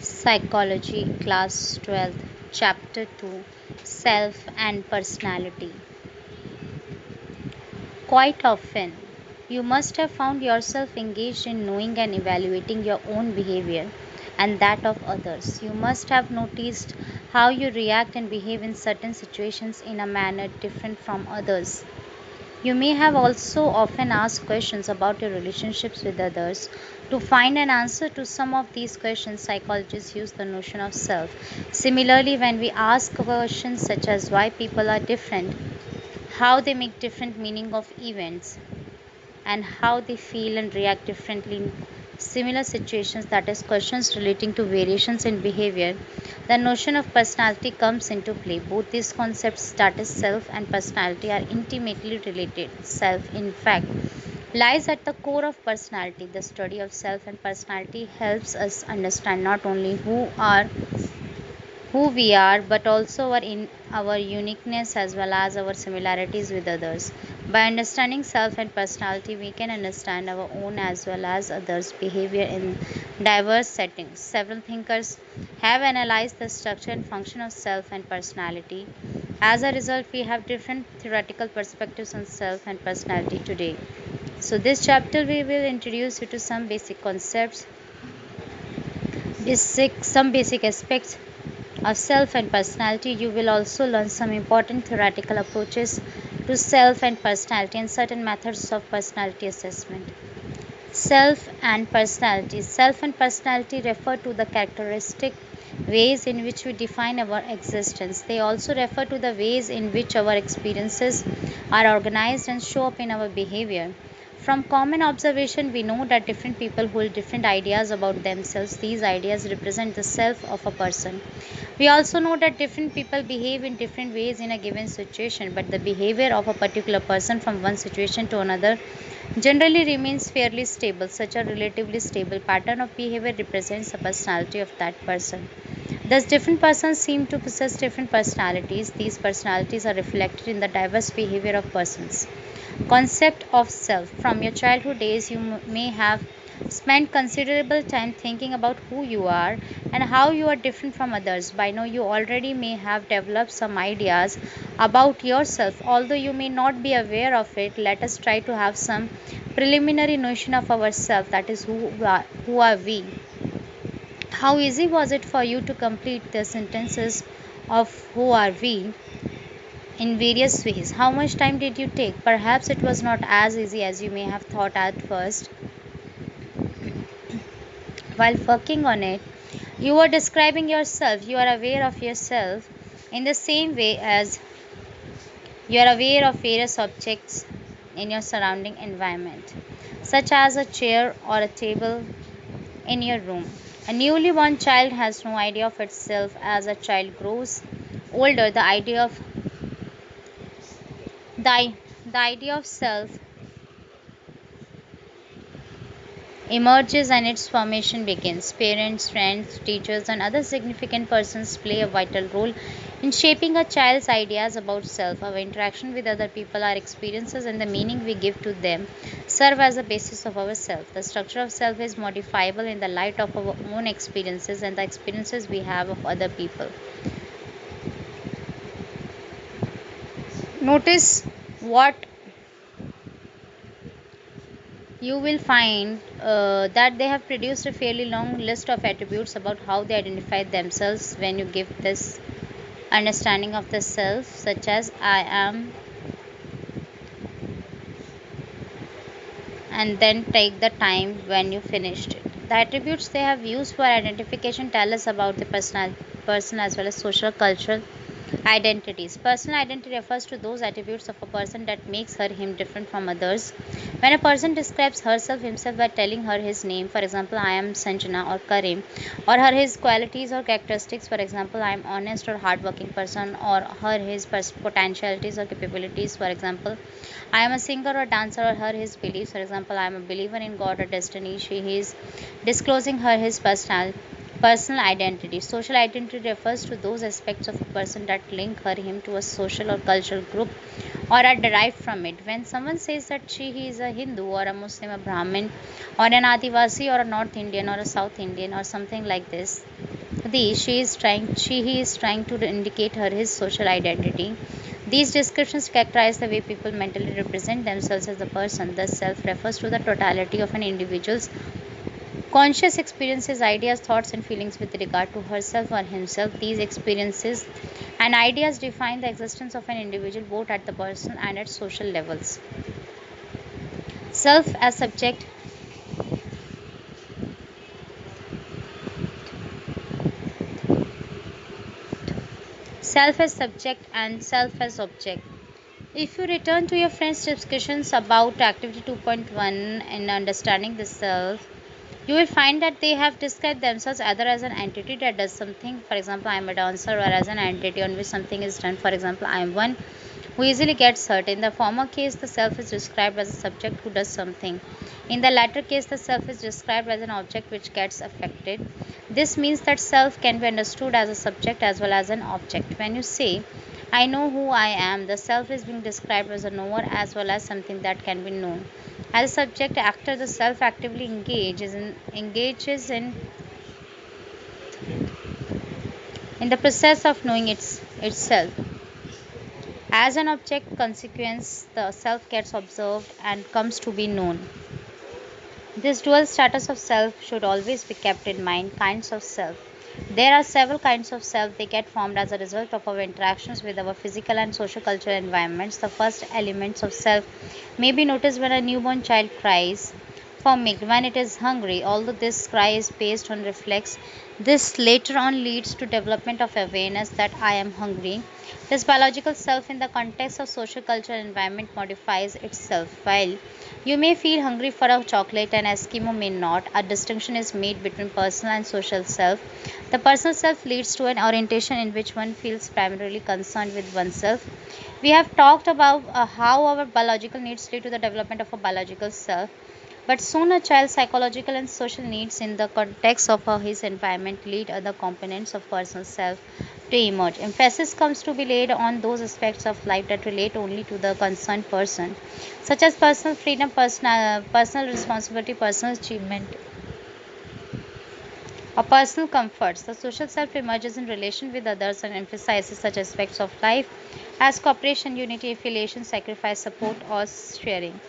Psychology, Class 12, Chapter 2, Self and Personality. Quite often, you must have found yourself engaged in knowing and evaluating your own behavior and that of others. You must have noticed how you react and behave in certain situations in a manner different from others. You may have also often asked questions about your relationships with others. To find an answer to some of these questions, psychologists use the notion of self. Similarly, when we ask questions such as why people are different, how they make different meaning of events, and how they feel and react differently in similar situations, that is, questions relating to variations in behavior, the notion of personality comes into play. Both these concepts, that is, self and personality, are intimately related. Self, in fact, lies at the core of personality. The study of self and personality helps us understand not only who we are, but also our uniqueness as well as our similarities with others. By understanding self and personality, we can understand our own as well as others' behavior in diverse settings. Several thinkers have analyzed the structure and function of self and personality. As a result, we have different theoretical perspectives on self and personality today. So, this chapter we will introduce you to some basic concepts, some basic aspects of self and personality. You will also learn some important theoretical approaches to self and personality and certain methods of personality assessment. Self and personality. Self and personality refer to the characteristic ways in which we define our existence. They also refer to the ways in which our experiences are organized and show up in our behavior. From common observation, we know that different people hold different ideas about themselves. These ideas represent the self of a person. We also know that different people behave in different ways in a given situation, but the behavior of a particular person from one situation to another generally remains fairly stable. Such a relatively stable pattern of behavior represents the personality of that person. Thus, different persons seem to possess different personalities. These personalities are reflected in the diverse behavior of persons. Concept of self. From your childhood days, you may have spent considerable time thinking about who you are and how you are different from others. By now, you already may have developed some ideas about yourself. Although you may not be aware of it, let us try to have some preliminary notion of ourselves, that is, who are we. How easy was it for you to complete the sentences of who are we in various ways? How much time did you take? Perhaps it was not as easy as you may have thought at first. While working on it, you are describing yourself. You are aware of yourself in the same way as you are aware of various objects in your surrounding environment, such as a chair or a table in your room. A newly born child has no idea of itself. As a child grows older, the, the idea of self emerges and its formation begins. Parents, friends, teachers, and other significant persons play a vital role in shaping a child's ideas about self. Our interaction with other people, our experiences, and the meaning we give to them serve as a basis of our self. The structure of self is modifiable in the light of our own experiences and the experiences we have of other people. Notice what you will find that they have produced a fairly long list of attributes about how they identify themselves when you give this understanding of the self, such as I am, and then take the time when you finished it. The attributes they have used for identification tell us about the person as well as social cultural identities. Personal identity refers to those attributes of a person that makes her him different from others. When a person describes herself himself by telling her his name, for example, I am Sanjana or Karim, or her his qualities or characteristics, for example, I am honest or hardworking person, or her his potentialities or capabilities, for example, I am a singer or dancer, or her his beliefs, for example, I am a believer in God or destiny. She is disclosing her his Personal identity. Social identity refers to those aspects of a person that link her him to a social or cultural group or are derived from it. When someone says that he is a Hindu or a Muslim, a Brahmin, or an Adivasi or a North Indian or a South Indian or something like this, he is trying to indicate her his social identity. These descriptions characterize the way people mentally represent themselves as a person. Thus, self refers to the totality of an individual's conscious experiences, ideas, thoughts, and feelings with regard to herself or himself. These experiences and ideas define the existence of an individual both at the personal and at social levels. Self as subject. Self as subject and self as object. If you return to your friends' discussions about activity 2.1 in understanding the self, you will find that they have described themselves either as an entity that does something, for example, I am a dancer, or as an entity on which something is done, for example, I am one who easily gets hurt. In the former case, the self is described as a subject who does something. In the latter case, the self is described as an object which gets affected. This means that self can be understood as a subject as well as an object. When you say, I know who I am, the self is being described as a knower as well as something that can be known. As a subject actor, the self actively engages in the process of knowing itself. As an object consequence, the self gets observed and comes to be known. This dual status of self should always be kept in mind. Kinds of self. There are several kinds of self. They get formed as a result of our interactions with our physical and social cultural environments. The first elements of self may be noticed when a newborn child cries for milk, when it is hungry. Although this cry is based on reflex, this later on leads to development of awareness that I am hungry. This biological self in the context of social cultural environment modifies itself. While you may feel hungry for a chocolate, an Eskimo may not. A distinction is made between personal and social self. The personal self leads to an orientation in which one feels primarily concerned with oneself. We have talked about how our biological needs lead to the development of a biological self. But soon a child's psychological and social needs in the context of his environment lead other components of personal self to emerge. Emphasis comes to be laid on those aspects of life that relate only to the concerned person, such as personal freedom, personal responsibility, personal achievement, or personal comforts. The social self emerges in relation with others and emphasizes such aspects of life as cooperation, unity, affiliation, sacrifice, support, or sharing.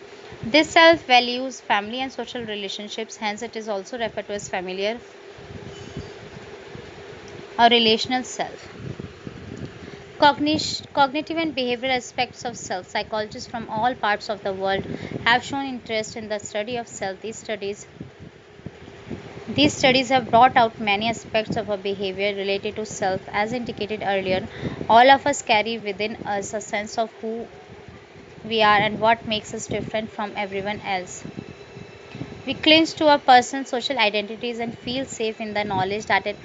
This self values family and social relationships, hence, it is also referred to as familiar or relational self. Cognitive and behavioral aspects of self. Psychologists from all parts of the world have shown interest in the study of self. These studies have brought out many aspects of our behavior related to self. As indicated earlier, all of us carry within us a sense of who we are and what makes us different from everyone else. We cling to our personal social identities and feel safe in the knowledge that it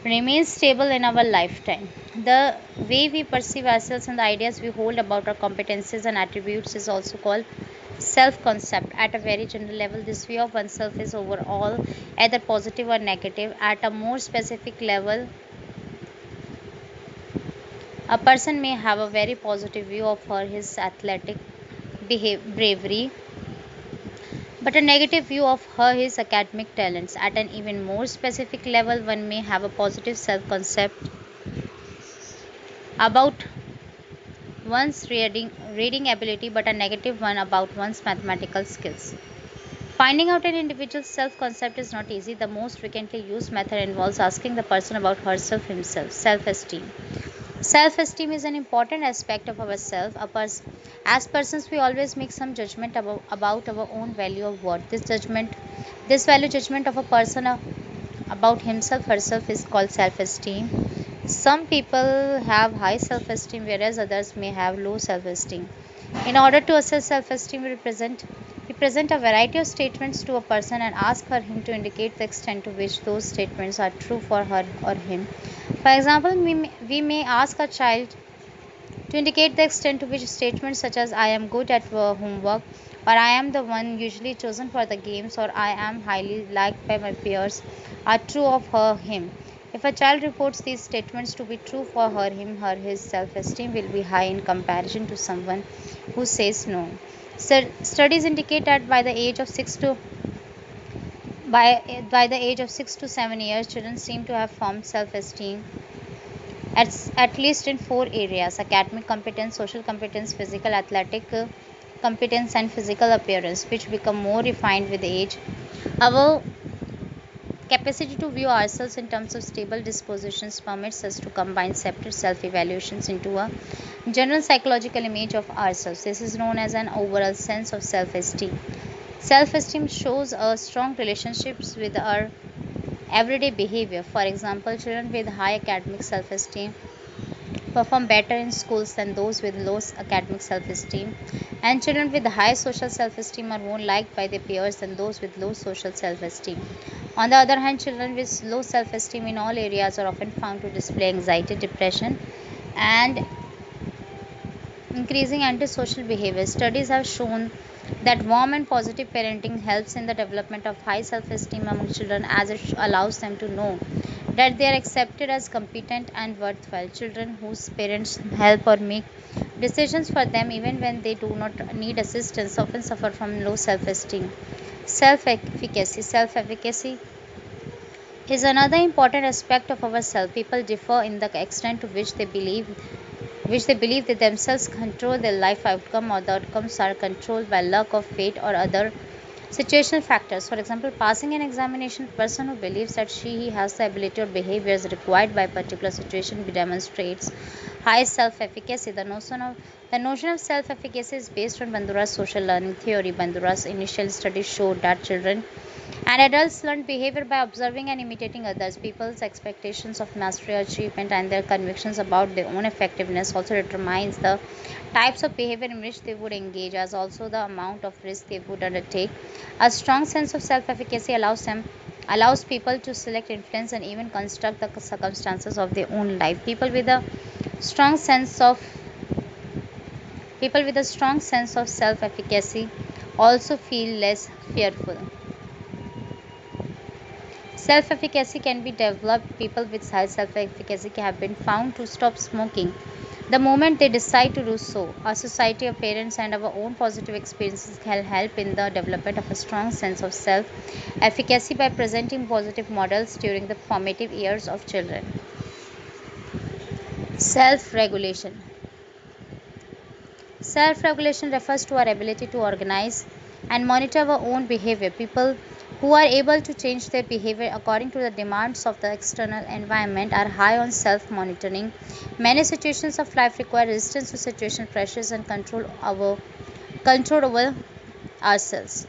remains stable in our lifetime. The way we perceive ourselves and the ideas we hold about our competencies and attributes is also called self concept. At a very general level, this view of oneself is overall either positive or negative. At a more specific level, a person may have a very positive view of her his athletic bravery, but a negative view of her his academic talents. At an even more specific level, one may have a positive self concept about one's reading ability, but a negative one about one's mathematical skills. Finding out an individual's self concept is not easy. The most frequently used method involves asking the person about herself himself. Self esteem. Self esteem is an important aspect of ourself. As persons, we always make some judgment about our own value of worth. This value judgment of a person about himself herself is called self esteem. Some people have high self esteem, whereas others may have low self esteem. In order to assess self esteem, we present a variety of statements to a person and ask her him to indicate the extent to which those statements are true for her or him. For example, we may ask a child to indicate the extent to which statements such as I am good at homework or I am the one usually chosen for the games, or I am highly liked by my peers are true of her, him. If a child reports these statements to be true for her, him, her, his self esteem will be high in comparison to someone who says no. Studies indicate that by the age of 6 to 7 years, children seem to have formed self esteem at least in four areas: academic competence, social competence, physical athletic competence, and physical appearance, which become more refined with age. Our capacity to view ourselves in terms of stable dispositions permits us to combine separate self evaluations into a general psychological image of ourselves. This is known as an overall sense of self esteem. Self esteem shows a strong relationships with our everyday behavior. For example, children with high academic self esteem perform better in schools than those with low academic self esteem, and children with high social self esteem are more liked by their peers than those with low social self esteem. On the other hand, children with low self esteem in all areas are often found to display anxiety, depression, and increasing antisocial behavior. Studies have shown that warm and positive parenting helps in the development of high self esteem among children, as it allows them to know that they are accepted as competent and worthwhile. Children whose parents help or make decisions for them even when they do not need assistance often suffer from low self esteem. Self efficacy is another important aspect of our self. People differ in the extent to which they believe that themselves control their life outcome, or the outcomes are controlled by luck of fate or other situational factors. For example, passing an examination, a person who believes that he has the ability or behaviors required by a particular situation demonstrates high self-efficacy. The notion of self-efficacy is based on Bandura's social learning theory. Bandura's initial studies showed that children and adults learn behavior by observing and imitating others. People's expectations of mastery or achievement and their convictions about their own effectiveness also determines the types of behavior in which they would engage, as also the amount of risk they would undertake. A strong sense of self-efficacy allows people to select, influence, and even construct the circumstances of their own life. Strong sense of people with a strong sense of self-efficacy also feel less fearful. Self efficacy can be developed. People with high self efficacy have been found to stop smoking the moment they decide to do so. Our society, our parents, and our own positive experiences can help in the development of a strong sense of self efficacy by presenting positive models during the formative years of children. Self regulation. Self regulation refers to our ability to organize and monitor our own behavior. People who are able to change their behavior according to the demands of the external environment are high on self monitoring. Many situations of life require resistance to situational pressures and control over ourselves.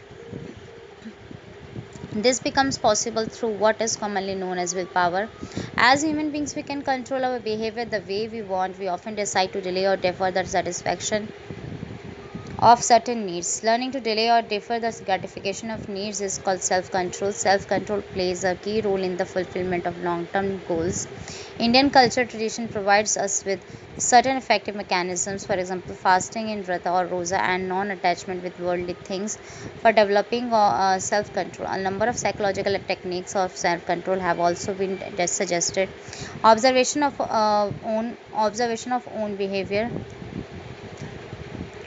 This becomes possible through what is commonly known as willpower. As human beings, we can control our behavior the way we want. We often decide to delay or defer the satisfaction of certain needs. Learning to delay or defer the gratification of needs is called self control. Self control plays a key role in the fulfillment of long term goals. Indian culture tradition provides us with certain effective mechanisms, for example, fasting in Vrata or Rosa, and non attachment with worldly things for developing self control. A number of psychological techniques of self control have also been suggested. Observation of own behavior.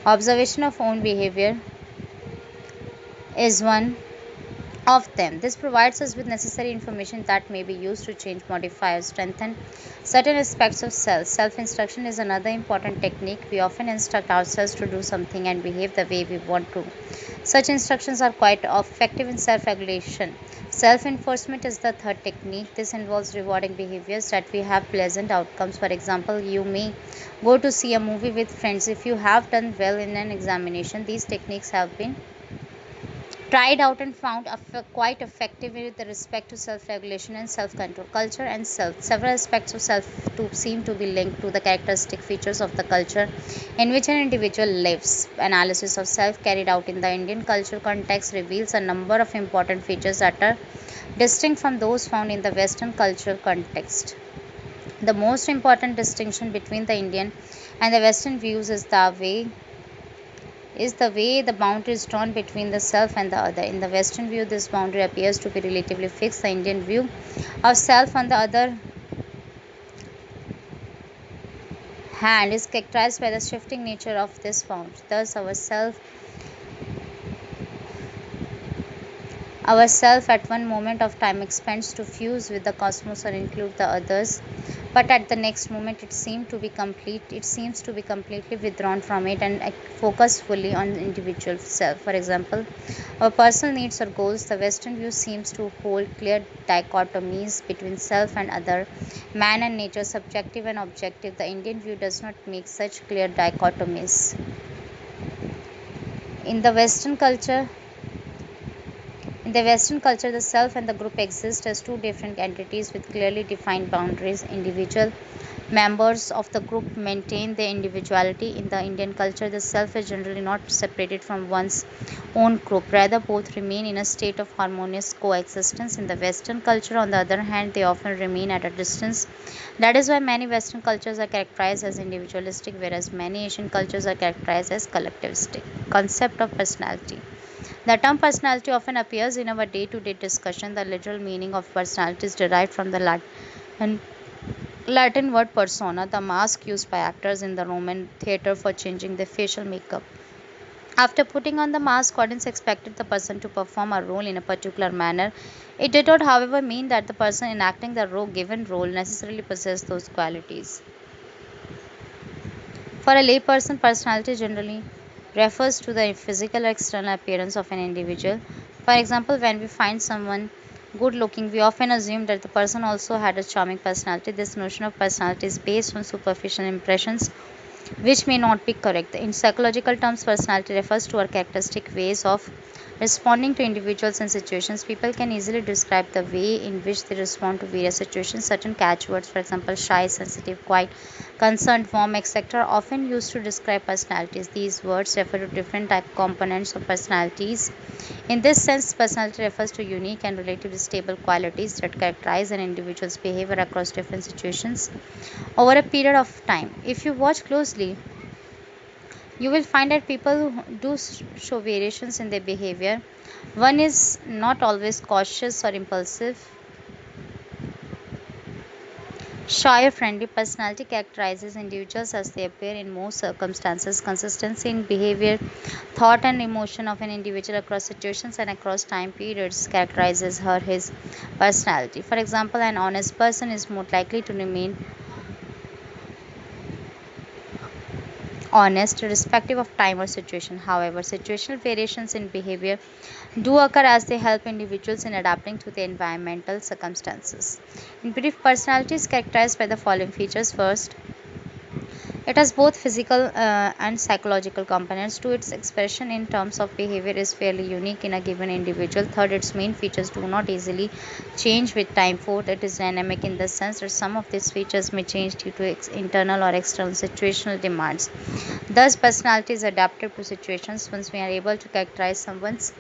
Observation of own behavior is one of them. This provides us with necessary information that may be used to change, modify, or strengthen certain aspects of self. Self instruction is another important technique. We often instruct ourselves to do something and behave the way we want to. Such instructions are quite effective in self regulation. Self enforcement is the third technique. This involves rewarding behaviors that we have pleasant outcomes. For example, you may go to see a movie with friends if you have done well in an examination. These techniques have been tried out and found quite effective with respect to self-regulation and self-control. Culture and self. Several aspects of self seem to be linked to the characteristic features of the culture in which an individual lives. Analysis of self carried out in the Indian cultural context reveals a number of important features that are distinct from those found in the Western cultural context. The most important distinction between the Indian and the Western views is the way is the way the boundary is drawn between the self and the other. In the Western view, this boundary appears to be relatively fixed. The Indian view of self, on the other hand, is characterized by the shifting nature of this boundary. Thus, ourself at one moment of time expands to fuse with the cosmos or include the others, but at the next moment it seems to be completely withdrawn from it and focus fully on the individual self. For example, our personal needs or goals. The Western view seems to hold clear dichotomies between self and other, man and nature, subjective and objective. The Indian view does not make such clear dichotomies. In the Western culture, the self and the group exist as two different entities with clearly defined boundaries. Individual members of the group maintain their individuality. In the Indian culture, the self is generally not separated from one's own group. Rather, both remain in a state of harmonious coexistence. In the Western culture, on the other hand, they often remain at a distance. That is why many Western cultures are characterized as individualistic, whereas many Asian cultures are characterized as collectivistic. Concept of personality. The term personality often appears in our day to day discussion. The literal meaning of personality is derived from the Latin word persona, the mask used by actors in the Roman theatre for changing their facial makeup. After putting on the mask, audience expected the person to perform a role in a particular manner. It did not, however, mean that the person enacting the given role necessarily possessed those qualities. For a layperson, personality generally refers to the physical or external appearance of an individual. For example, when we find someone good looking, we often assume that the person also had a charming personality. This notion of personality is based on superficial impressions, which may not be correct. In psychological terms, personality refers to our characteristic ways of responding to individuals and situations. People can easily describe the way in which they respond to various situations. Certain catchwords, for example, shy, sensitive, quiet, concerned, warm, etc., are often used to describe personalities. These words refer to different type components of personalities. In this sense, personality refers to unique and relatively stable qualities that characterize an individual's behavior across different situations over a period of time. If you watch closely, you will find that people do show variations in their behavior. One is not always cautious or impulsive. Shy or friendly personality characterizes individuals as they appear in most circumstances. Consistency in behavior, thought, and emotion of an individual across situations and across time periods characterizes his personality. For example, an honest person is more likely to remain honest irrespective of time or situation. However, situational variations in behavior do occur as they help individuals in adapting to their environmental circumstances. In brief, personality is characterized by the following features. First, it has both physical and psychological components to its expression in terms of behavior is fairly unique in a given individual. Third, its main features do not easily change with time. Fourth, it is dynamic in the sense that some of these features may change due to internal or external situational demands. Thus, personality is adaptive to situations. Once we are able to characterize someone's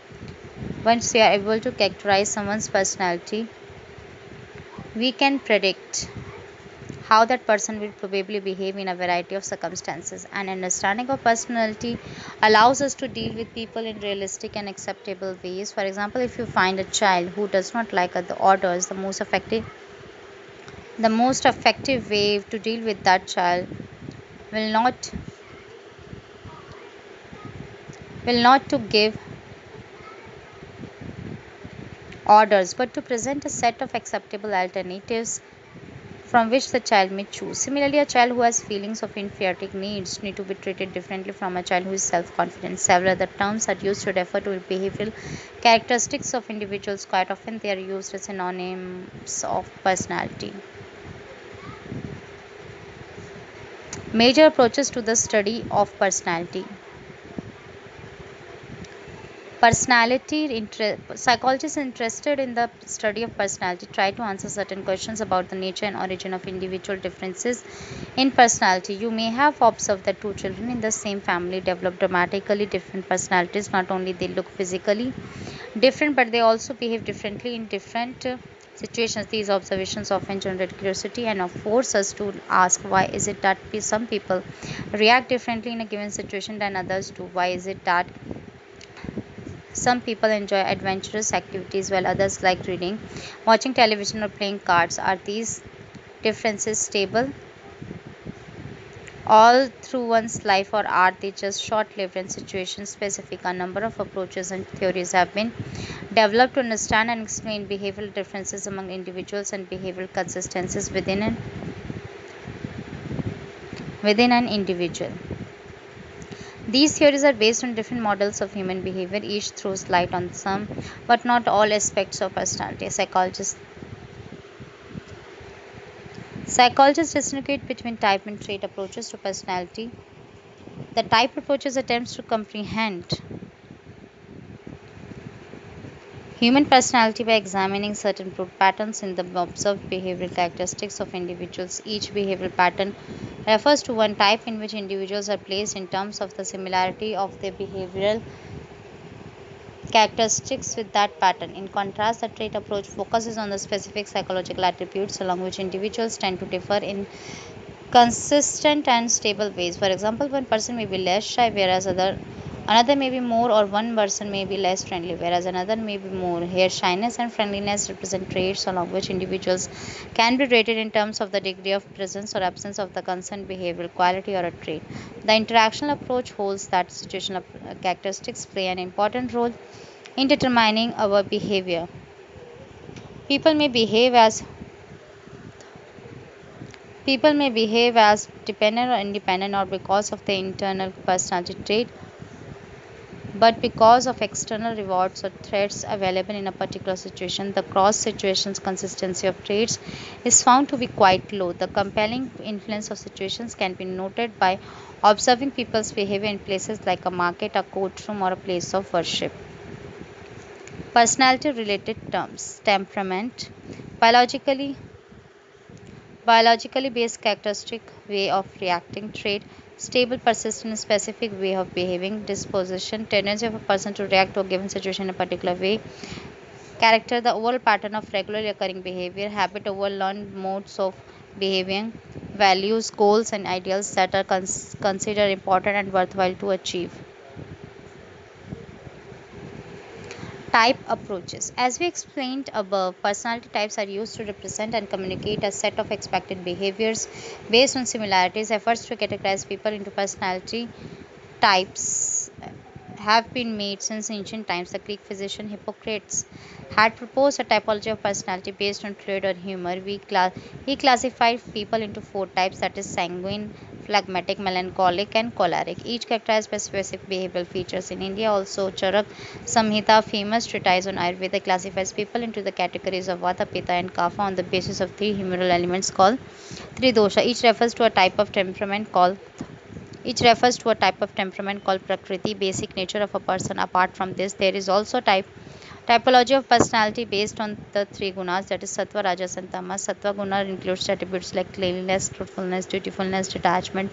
personality, we can predict how that person will probably behave in a variety of circumstances. An understanding of personality allows us to deal with people in realistic and acceptable ways. For example, if you find a child who does not like the orders, the most effective way to deal with that child will not to give orders but to present a set of acceptable alternatives from which the child may choose. Similarly, a child who has feelings of inferiority needs need to be treated differently from a child who is self-confident. Several other terms are used to refer to behavioral characteristics of individuals. Quite often, they are used as synonyms of personality. Major approaches to the study of personality. Psychologists interested in the study of personality try to answer certain questions about the nature and origin of individual differences in personality. You may have observed that two children in the same family develop dramatically different personalities. Not only they look physically different, but they also behave differently in different situations. These observations often generate curiosity and force us to ask, why is it that some people react differently in a given situation than others do? Why is it that some people enjoy adventurous activities while others like reading, watching television, or playing cards? Are these differences stable all through one's life, or are they just short lived and situation specific? A number of approaches and theories have been developed to understand and explain behavioral differences among individuals and behavioral consistencies within an individual. These theories are based on different models of human behavior. Each throws light on some but not all aspects of personality. Psychologists distinguish between type and trait approaches to personality. The type approaches attempts to comprehend human personality by examining certain patterns in the observed behavioral characteristics of individuals. Each behavioral pattern refers to one type in which individuals are placed in terms of the similarity of their behavioral characteristics with that pattern. In contrast, the trait approach focuses on the specific psychological attributes along which individuals tend to differ in consistent and stable ways. For example, one person may be less shy, whereas another may be more, or one person may be less friendly, whereas another may be more. Here, shyness and friendliness represent traits along which individuals can be rated in terms of the degree of presence or absence of the concerned behavioral quality or a trait. The interactional approach holds that situational characteristics play an important role in determining our behavior. People may behave as People may behave as dependent or independent, not because of their internal personality trait, but because of external rewards or threats available in a particular situation. The cross situations consistency of traits is found to be quite low. The compelling influence of situations can be noted by observing people's behavior in places like a market, a courtroom, or a place of worship. Personality related terms: temperament, biologically biologically based characteristic, way of reacting, trait, stable, persistent, specific way of behaving, disposition, tendency of a person to react to a given situation in a particular way, character, the overall pattern of regularly occurring behavior, habit over learned modes of behaving, values, goals, and ideals that are considered important and worthwhile to achieve. Type approaches. As we explained above, personality types are used to represent and communicate a set of expected behaviors based on similarities. Efforts to categorize people into personality types have been made since ancient times. The Greek physician Hippocrates had proposed a typology of personality based on trade or humor. He classified people into four types, that is, sanguine, phlegmatic, melancholic, and choleric, each characterized by specific behavioral features. In India, also, Charak Samhita, famous treatise on Ayurveda, classifies people into the categories of Vata, Pitta, and Kapha on the basis of three humoral elements called three dosha. Each refers to a type of temperament called Prakriti, basic nature of a person. Apart from this, there is also typology of personality based on the three gunas, that is Sattva, Rajas, and Tamas. Sattva guna includes attributes like cleanliness, truthfulness, dutifulness, detachment,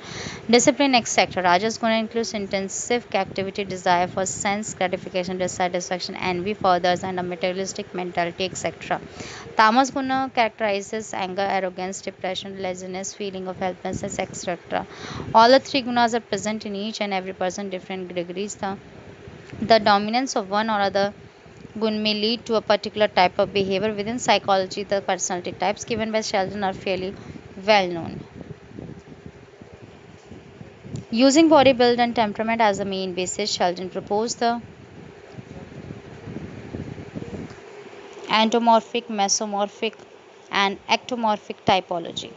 discipline, etc. Rajas guna includes intensive activity, desire for sense gratification, dissatisfaction, envy for others, and a materialistic mentality, etc. Tamas guna characterizes anger, arrogance, depression, laziness, feeling of helplessness, etc. All the three gunas are present in each and every person different degrees. The dominance of one or other gun may lead to a particular type of behavior. Within psychology, the personality types given by Sheldon are fairly well known. Using body build and temperament as the main basis, Sheldon proposed the endomorphic, mesomorphic, and ectomorphic typology.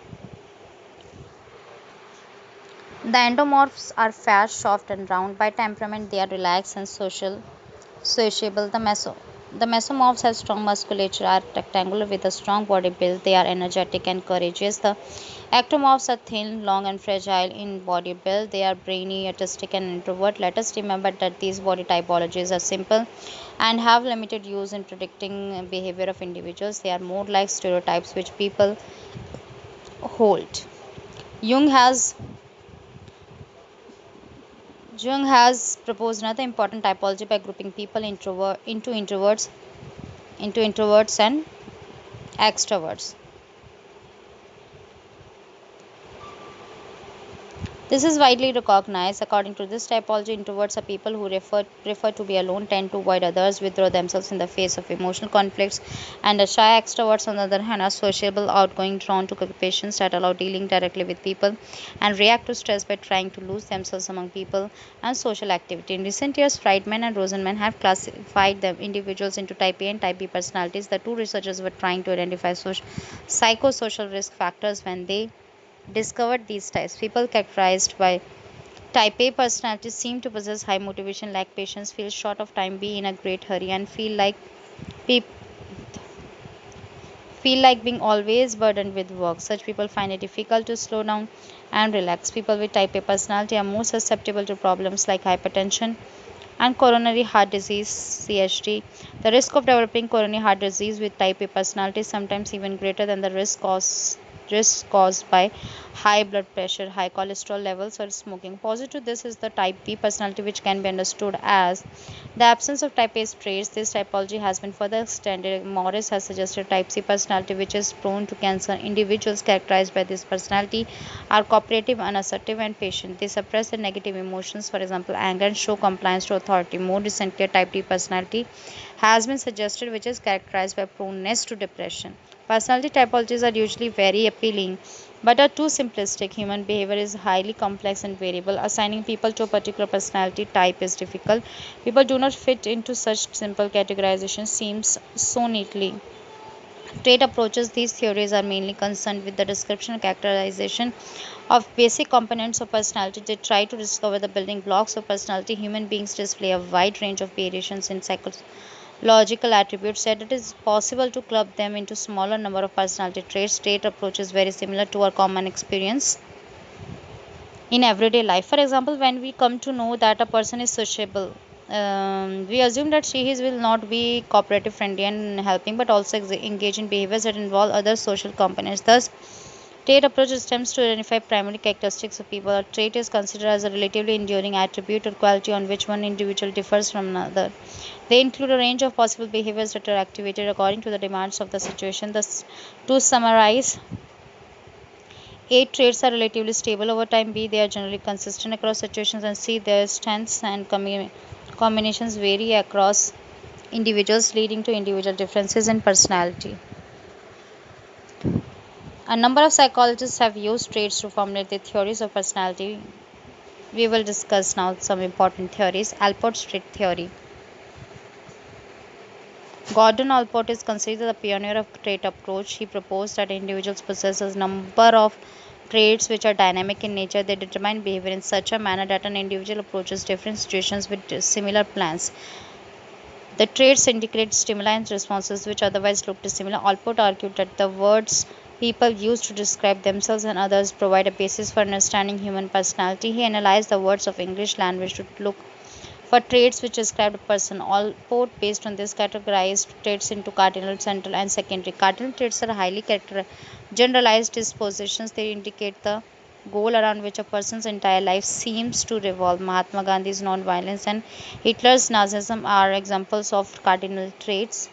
The endomorphs are fat, soft, and round. By temperament, they are relaxed and sociable. The mesomorphs have strong musculature, are rectangular with a strong body build. They are energetic and courageous. The ectomorphs are thin, long, and fragile in body build. They are brainy, artistic, and introvert. Let us remember that these body typologies are simple and have limited use in predicting behavior of individuals. They are more like stereotypes which people hold. Jung has Jung has proposed another important typology by grouping people into introverts and Extroverts. This is widely recognized. According to this typology, introverts are people who prefer to be alone, tend to avoid others, withdraw themselves in the face of emotional conflicts, and the shy extroverts, on the other hand, are sociable, outgoing, drawn to occupations that allow dealing directly with people, and react to stress by trying to lose themselves among people and social activity. In recent years, Friedman and Rosenman have classified the individuals into type A and type B personalities. The two researchers were trying to identify psychosocial risk factors when they discovered these types. People characterized by type A personalities seem to possess high motivation, lack patience, feel short of time, be in a great hurry, and pe- feel like being always burdened with work. Such people find it difficult to slow down and relax. People with type A personality are more susceptible to problems like hypertension and coronary heart disease (CHD). The risk of developing coronary heart disease with type A personality is sometimes even greater than the risk caused by high blood pressure, high cholesterol levels, or smoking. Opposite to this is the type B personality, which can be understood as the absence of type A traits. This typology has been further extended. Morris has suggested type C personality, which is prone to cancer. Individuals characterized by this personality are cooperative, unassertive, and patient. They suppress their negative emotions, for example, anger, and show compliance to authority. More recently, a type D personality has been suggested, which is characterized by proneness to depression. Personality typologies are usually very appealing, but are too simplistic. Human behavior is highly complex and variable. Assigning people to a particular personality type is difficult. People do not fit into such simple categorizations seems so neatly. Trait approaches, these theories are mainly concerned with the description and characterization of basic components of personality. They try to discover the building blocks of personality. Human beings display a wide range of variations in psychological attributes, yet it is possible to club them into smaller number of personality traits. Trait approach is very similar to our common experience in everyday life. For example, when we come to know that a person is sociable, we assume that he will not be cooperative, friendly, and helping, but also engage in behaviors that involve other social components. Thus, trait approach attempts to identify primary characteristics of people. A trait is considered as a relatively enduring attribute or quality on which one individual differs from another. They include a range of possible behaviors that are activated according to the demands of the situation. Thus, to summarize, A, traits are relatively stable over time. B, they are generally consistent across situations. And C, their strengths and combinations vary across individuals, leading to individual differences in personality. A number of psychologists have used traits to formulate their theories of personality. We will discuss now some important theories. Alport's trait theory. Gordon Allport is considered the pioneer of trait approach. He proposed that individuals possess a number of traits which are dynamic in nature. They determine behavior in such a manner that an individual approaches different situations with similar plans. The traits indicate stimuli and responses which otherwise look dissimilar. Allport argued that the words people use to describe themselves and others provide a basis for understanding human personality. He analyzed the words of English language to look for traits which describe a person. Allport, based on this, categorized traits into cardinal, central, and secondary. Cardinal traits are highly generalized dispositions. They indicate the goal around which a person's entire life seems to revolve. Mahatma Gandhi's non-violence and Hitler's Nazism are examples of cardinal traits.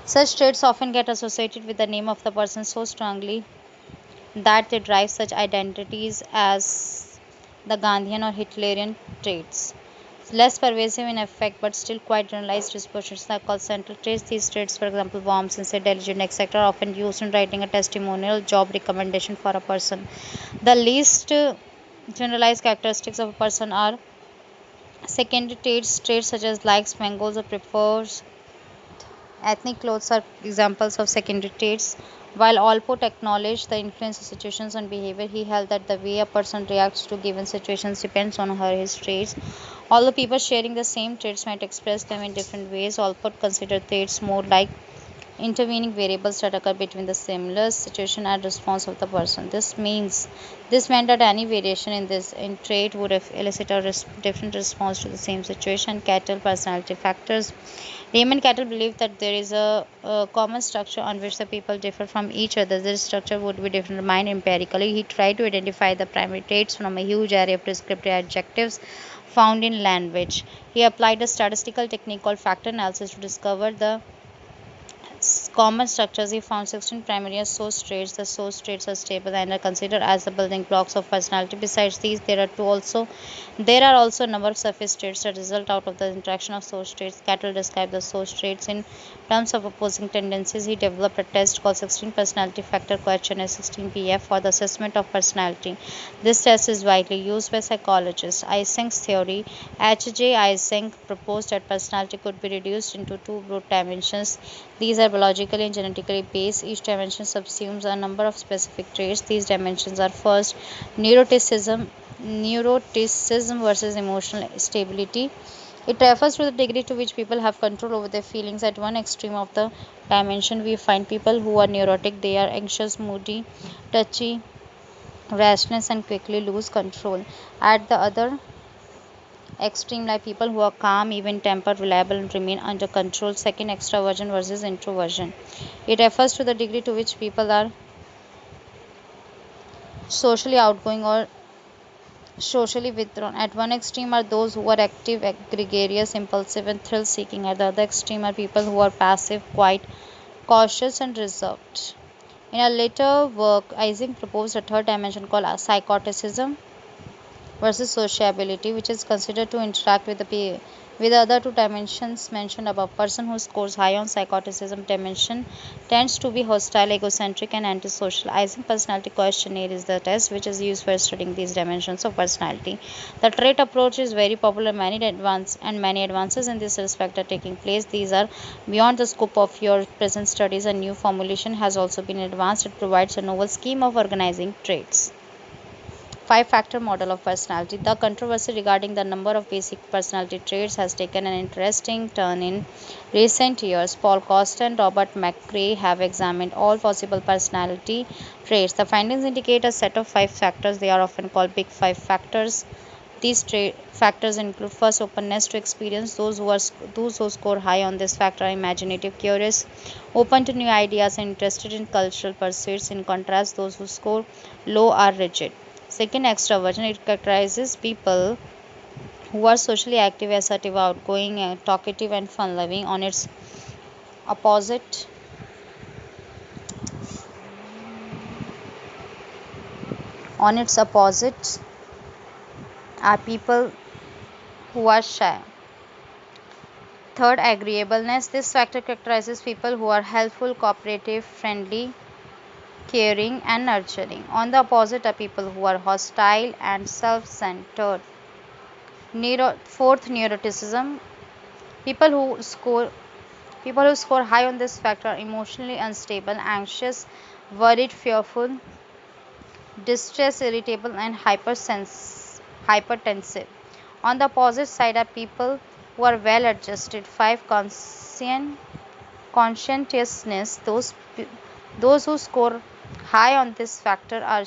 Such traits often get associated with the name of the person so strongly that they drive such identities as the Gandhian or Hitlerian traits. Less pervasive in effect but still quite generalized dispositions are called central traits. These traits, for example, warm, sincere, diligent, etc., are often used in writing a testimonial job recommendation for a person. The least generalized characteristics of a person are secondary traits such as likes, mangoes, or prefers ethnic clothes are examples of secondary traits. While Allport acknowledged the influence of situations on behavior, he held that the way a person reacts to given situations depends on her his traits. Although people sharing the same traits might express them in different ways, Allport considered traits more like intervening variables that occur between the similar situation and response of the person. This meant that any variation in trait would elicit a different response to the same situation. Cattle personality factors. Raymond Cattell believed that there is a common structure on which the people differ from each other. This structure would be determined empirically. He tried to identify the primary traits from a huge array of descriptive adjectives found in language. He applied a statistical technique called factor analysis to discover the Common structures he found 16 primary source traits. The source traits are stable and are considered as the building blocks of personality. Besides these, there are also a number of surface traits that result out of the interaction of source traits. Cattell described the source traits in terms of opposing tendencies. He developed a test called 16 Personality Factor Questionnaire 16PF for the assessment of personality. This test is widely used by psychologists. Eysenck's theory. H.J. Eysenck proposed that personality could be reduced into two broad dimensions. These are biologically and genetically based. Each dimension subsumes a number of specific traits. These dimensions are first, neuroticism versus emotional stability. It refers to the degree to which people have control over their feelings. At one extreme of the dimension, we find people who are neurotic. They are anxious, moody, touchy, restless, and quickly lose control. At the other extreme lie people who are calm, even tempered, reliable, and remain under control. Second, extraversion versus introversion. It refers to the degree to which people are socially outgoing or socially withdrawn. At one extreme are those who are active, gregarious, impulsive, and thrill seeking. At the other extreme are people who are passive, quiet, cautious, and reserved. In a later work, Ising proposed a third dimension called psychoticism versus sociability, which is considered to interact with the other two dimensions mentioned above. Person who scores high on psychoticism dimension tends to be hostile, egocentric, and antisocial. Eysenck Personality Questionnaire is the test which is used for studying these dimensions of personality. The trait approach is very popular. Many advances in this respect are taking place. These are beyond the scope of your present studies. A new formulation has also been advanced. It provides a novel scheme of organizing traits. Five-factor model of personality. The controversy regarding the number of basic personality traits has taken an interesting turn in recent years. Paul Costa and Robert McCrae have examined all possible personality traits. The findings indicate a set of five factors. They are often called big five factors. These factors include first, openness to experience. Those who score high on this factor are imaginative, curious, open to new ideas, and interested in cultural pursuits. In contrast, those who score low are rigid. Second, extraversion. It characterizes people who are socially active, assertive, outgoing, talkative, and fun-loving. Opposite, on its opposite are people who are shy. Third, agreeableness. This factor characterizes people who are helpful, cooperative, friendly, caring, and nurturing. On the opposite are people who are hostile and self-centered. Fourth, neuroticism. People who score People who score high on this factor are emotionally unstable, anxious, worried, fearful, distressed, irritable, and hypertensive. On the opposite side are people who are well adjusted. 5. Conscientiousness. Those who score high on this factor are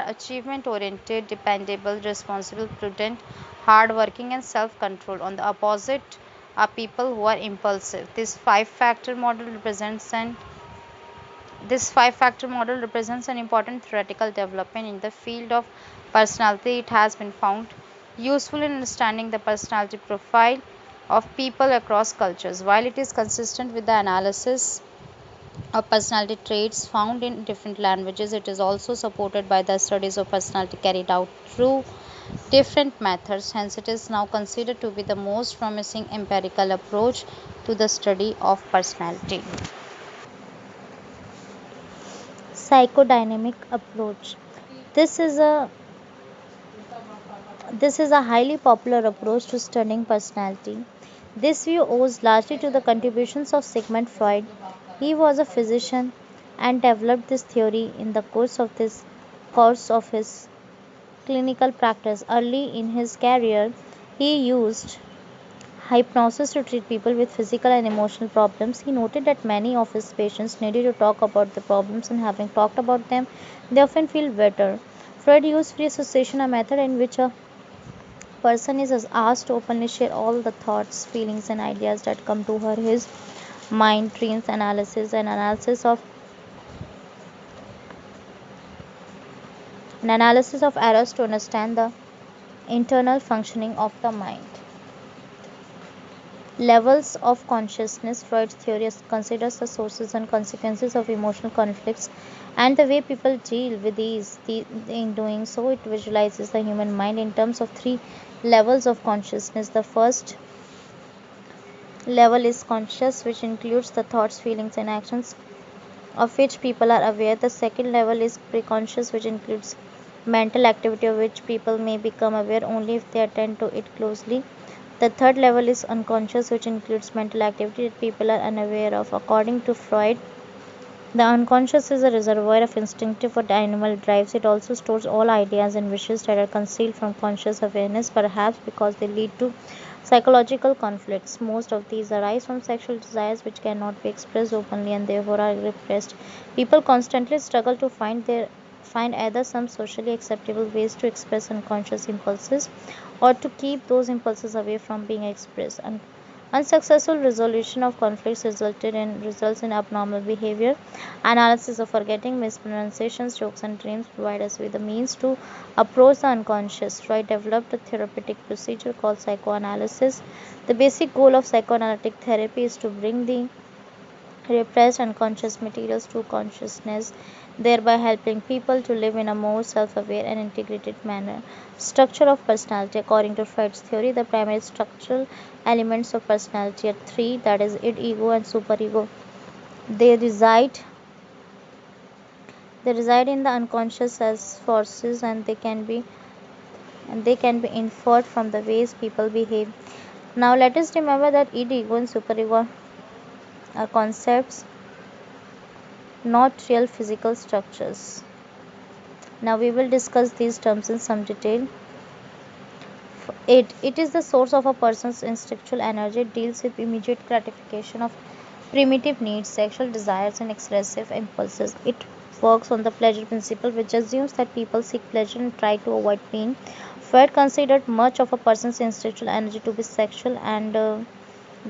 achievement oriented, dependable, responsible, prudent, hardworking, and self controlled. On the opposite are people who are impulsive. This five-factor model represents an important theoretical development in the field of personality. It has been found useful in understanding the personality profile of people across cultures. While it is consistent with the analysis of personality traits found in different languages, it is also supported by the studies of personality carried out through different methods. Hence, it is now considered to be the most promising empirical approach to the study of personality. Psychodynamic approach. This is a this is a highly popular approach to studying personality. This view owes largely to the contributions of Sigmund Freud. He was a physician and developed this theory in the course of his clinical practice. Early in his career, he used hypnosis to treat people with physical and emotional problems. He noted that many of his patients needed to talk about the problems, and having talked about them, they often feel better. Freud used free association, a method in which a person is asked to openly share all the thoughts, feelings, and ideas that come to his mind. Trains an analysis of errors to understand the internal functioning of the mind. Levels of consciousness. Freud's theory considers the sources and consequences of emotional conflicts and the way people deal with these. In doing so, it visualizes the human mind in terms of three levels of consciousness. The first level is conscious, which includes the thoughts, feelings, and actions of which people are aware. The second level is preconscious, which includes mental activity of which people may become aware only if they attend to it closely. The third level is unconscious, which includes mental activity that people are unaware of. According to Freud, the unconscious is a reservoir of instinctive or animal drives. It also stores all ideas and wishes that are concealed from conscious awareness, perhaps because they lead to psychological conflicts. Most of these arise from sexual desires which cannot be expressed openly and therefore are repressed. People constantly struggle to find either some socially acceptable ways to express unconscious impulses or to keep those impulses away from being expressed. Unsuccessful resolution of conflicts results in abnormal behavior. Analysis of forgetting, mispronunciations, jokes, and dreams provide us with the means to approach the unconscious. Freud developed a therapeutic procedure called psychoanalysis. The basic goal of psychoanalytic therapy is to bring the repressed unconscious materials to consciousness, thereby helping people to live in a more self aware and integrated manner. Structure of personality. According to Freud's theory, the primary structural elements of personality are three, that is, id, ego, and superego. They reside they reside in the unconscious as forces and they can be inferred from the ways people behave. Now let us remember that id, ego, and superego are concepts, not real physical structures. Now we will discuss these terms in some detail. It is the source of a person's instinctual energy. It deals with immediate gratification of primitive needs, sexual desires, and excessive impulses. It works on the pleasure principle, which assumes that people seek pleasure and try to avoid pain. Freud considered much of a person's instinctual energy to be sexual and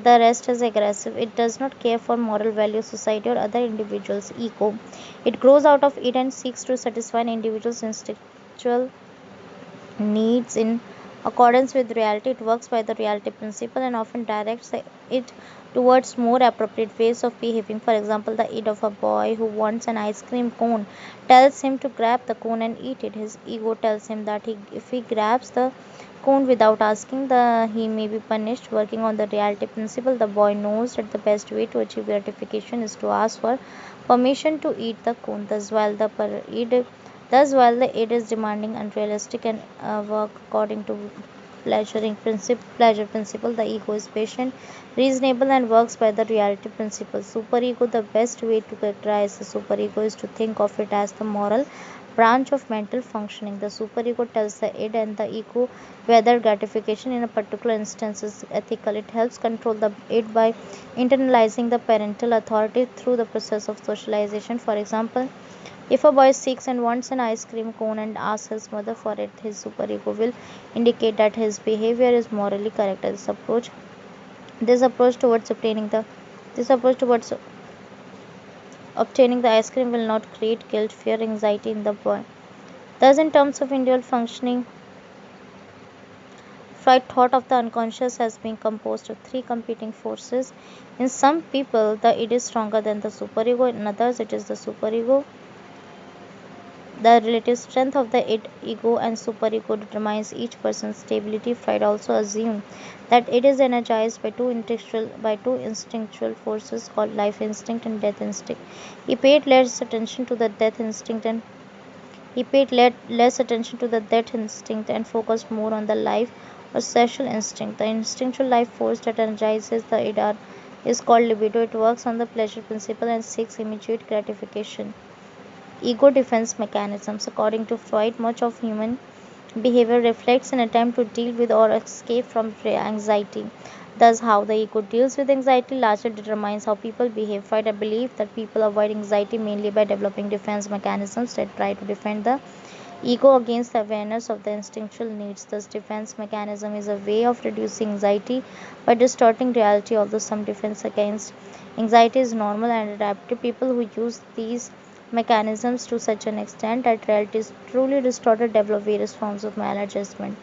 the rest is aggressive. It does not care for moral values, society, or other individuals. Ego. It grows out of it and seeks to satisfy an individual's instinctual needs in accordance with reality. It works by the reality principle and often directs it towards more appropriate ways of behaving. For example, the id of a boy who wants an ice cream cone tells him to grab the cone and eat it. His ego tells him that if he grabs the cone without asking, he may be punished. Working on the reality principle, the boy knows that the best way to achieve gratification is to ask for permission to eat the cone. While the id is demanding, unrealistic, and work according to pleasure principle, the ego is patient, reasonable, and works by the reality principle. Superego. The best way to characterize the superego is to think of it as the moral branch of mental functioning. The superego tells the id and the ego whether gratification in a particular instance is ethical. It helps control the id by internalizing the parental authority through the process of socialization. For example, if a boy seeks and wants an ice cream cone and asks his mother for it, his superego will indicate that his behavior is morally correct. This approach towards obtaining the ice cream will not create guilt, fear, anxiety in the boy. Thus, in terms of individual functioning, Freud thought of the unconscious as being composed of three competing forces. In some people, the id is stronger than the superego. In others, it is the superego. The relative strength of the id, ego, and superego determines each person's stability. Freud also assumed that it is energized by two instinctual forces called life instinct and death instinct. He paid less attention to the death instinct and he paid less attention to the death instinct and focused more on the life or sexual instinct. The instinctual life force that energizes the id is called libido. It works on the pleasure principle and seeks immediate gratification. Ego defense mechanisms. According to Freud, much of human behavior reflects an attempt to deal with or escape from anxiety. Thus, how the ego deals with anxiety largely determines how people behave. Freud believed that people avoid anxiety mainly by developing defense mechanisms that try to defend the ego against the awareness of the instinctual needs. This defense mechanism is a way of reducing anxiety by distorting reality, although some defense against anxiety is normal and adaptive. People who use these mechanisms to such an extent that reality is truly distorted develop various forms of maladjustment.